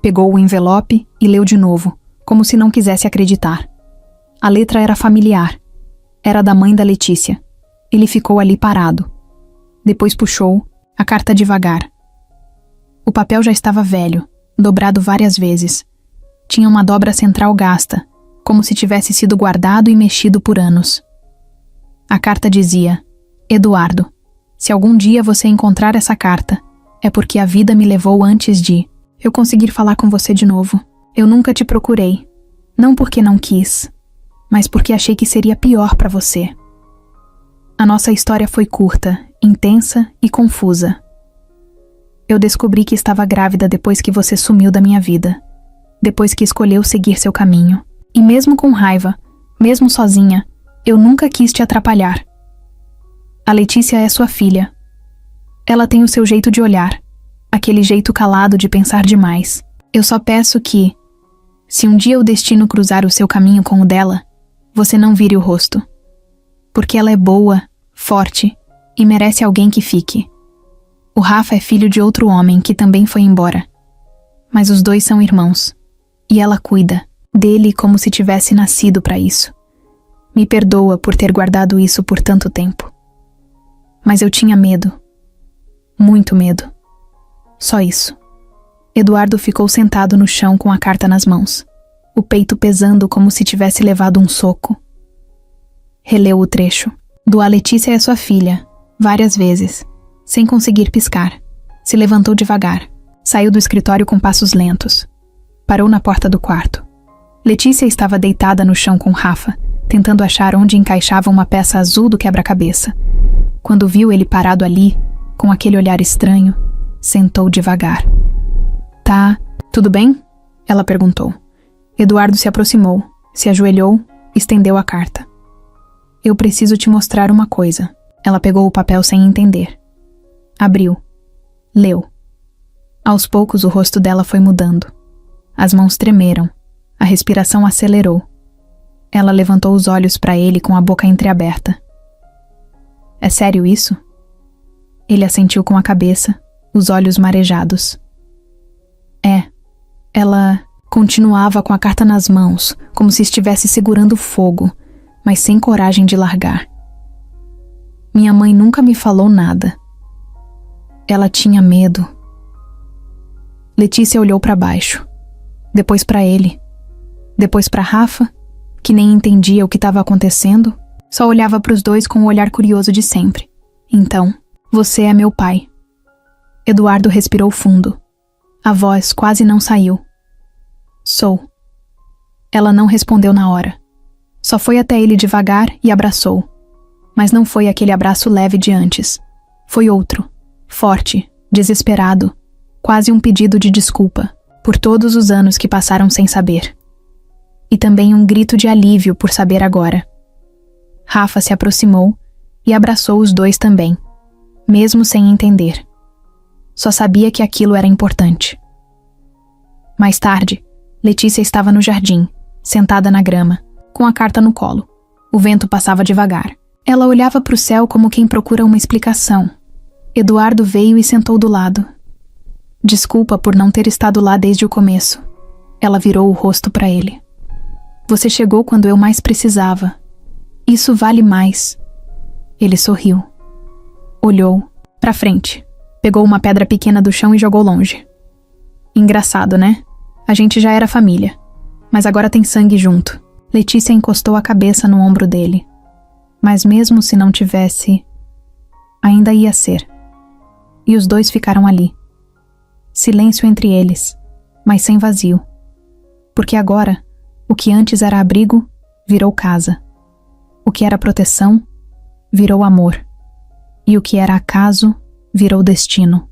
Pegou o envelope e leu de novo, como se não quisesse acreditar. A letra era familiar. Era da mãe da Letícia. Ele ficou ali parado. Depois puxou a carta devagar. O papel já estava velho, dobrado várias vezes. Tinha uma dobra central gasta, como se tivesse sido guardado e mexido por anos. A carta dizia: "Eduardo, se algum dia você encontrar essa carta, é porque a vida me levou antes de eu conseguir falar com você de novo. Eu nunca te procurei, não porque não quis, mas porque achei que seria pior para você. A nossa história foi curta, intensa e confusa. Eu descobri que estava grávida depois que você sumiu da minha vida, depois que escolheu seguir seu caminho. E mesmo com raiva, mesmo sozinha, eu nunca quis te atrapalhar. A Letícia é sua filha. Ela tem o seu jeito de olhar, aquele jeito calado de pensar demais. Eu só peço que, se um dia o destino cruzar o seu caminho com o dela, você não vire o rosto. Porque ela é boa, forte e merece alguém que fique. O Rafa é filho de outro homem que também foi embora. Mas os dois são irmãos. E ela cuida dele como se tivesse nascido para isso. Me perdoa por ter guardado isso por tanto tempo. Mas eu tinha medo. Muito medo. Só isso." Eduardo ficou sentado no chão com a carta nas mãos, o peito pesando como se tivesse levado um soco. Releu o trecho. "Do a Letícia é sua filha", várias vezes, sem conseguir piscar. Se levantou devagar. Saiu do escritório com passos lentos. Parou na porta do quarto. Letícia estava deitada no chão com Rafa, tentando achar onde encaixava uma peça azul do quebra-cabeça. Quando viu ele parado ali, com aquele olhar estranho, sentou devagar. Tá, tudo bem? Ela perguntou. Eduardo se aproximou, se ajoelhou, estendeu a carta. Eu preciso te mostrar uma coisa. Ela pegou o papel sem entender. Abriu. Leu. Aos poucos o rosto dela foi mudando. As mãos tremeram. A respiração acelerou. Ela levantou os olhos para ele com a boca entreaberta. É sério isso? Ele assentiu com a cabeça, os olhos marejados. É. Ela continuava com a carta nas mãos, como se estivesse segurando fogo, mas sem coragem de largar. Minha mãe nunca me falou nada. Ela tinha medo. Letícia olhou para baixo, depois para ele, depois para Rafa, que nem entendia o que estava acontecendo, só olhava para os dois com o olhar curioso de sempre. Então, você é meu pai. Eduardo respirou fundo. A voz quase não saiu. Sou. Ela não respondeu na hora. Só foi até ele devagar e abraçou. Mas não foi aquele abraço leve de antes. Foi outro, forte, desesperado, quase um pedido de desculpa por todos os anos que passaram sem saber. E também um grito de alívio por saber agora. Rafa se aproximou e abraçou os dois também, mesmo sem entender. Só sabia que aquilo era importante. Mais tarde, Letícia estava no jardim, sentada na grama, com a carta no colo. O vento passava devagar. Ela olhava para o céu como quem procura uma explicação. Eduardo veio e sentou do lado. Desculpa por não ter estado lá desde o começo. Ela virou o rosto para ele. Você chegou quando eu mais precisava. Isso vale mais. Ele sorriu. Olhou para frente. Pegou uma pedra pequena do chão e jogou longe. Engraçado, né? A gente já era família. Mas agora tem sangue junto. Letícia encostou a cabeça no ombro dele. Mas mesmo se não tivesse, ainda ia ser. E os dois ficaram ali. Silêncio entre eles, mas sem vazio. Porque agora, o que antes era abrigo, virou casa. O que era proteção, virou amor. E o que era acaso, virou destino.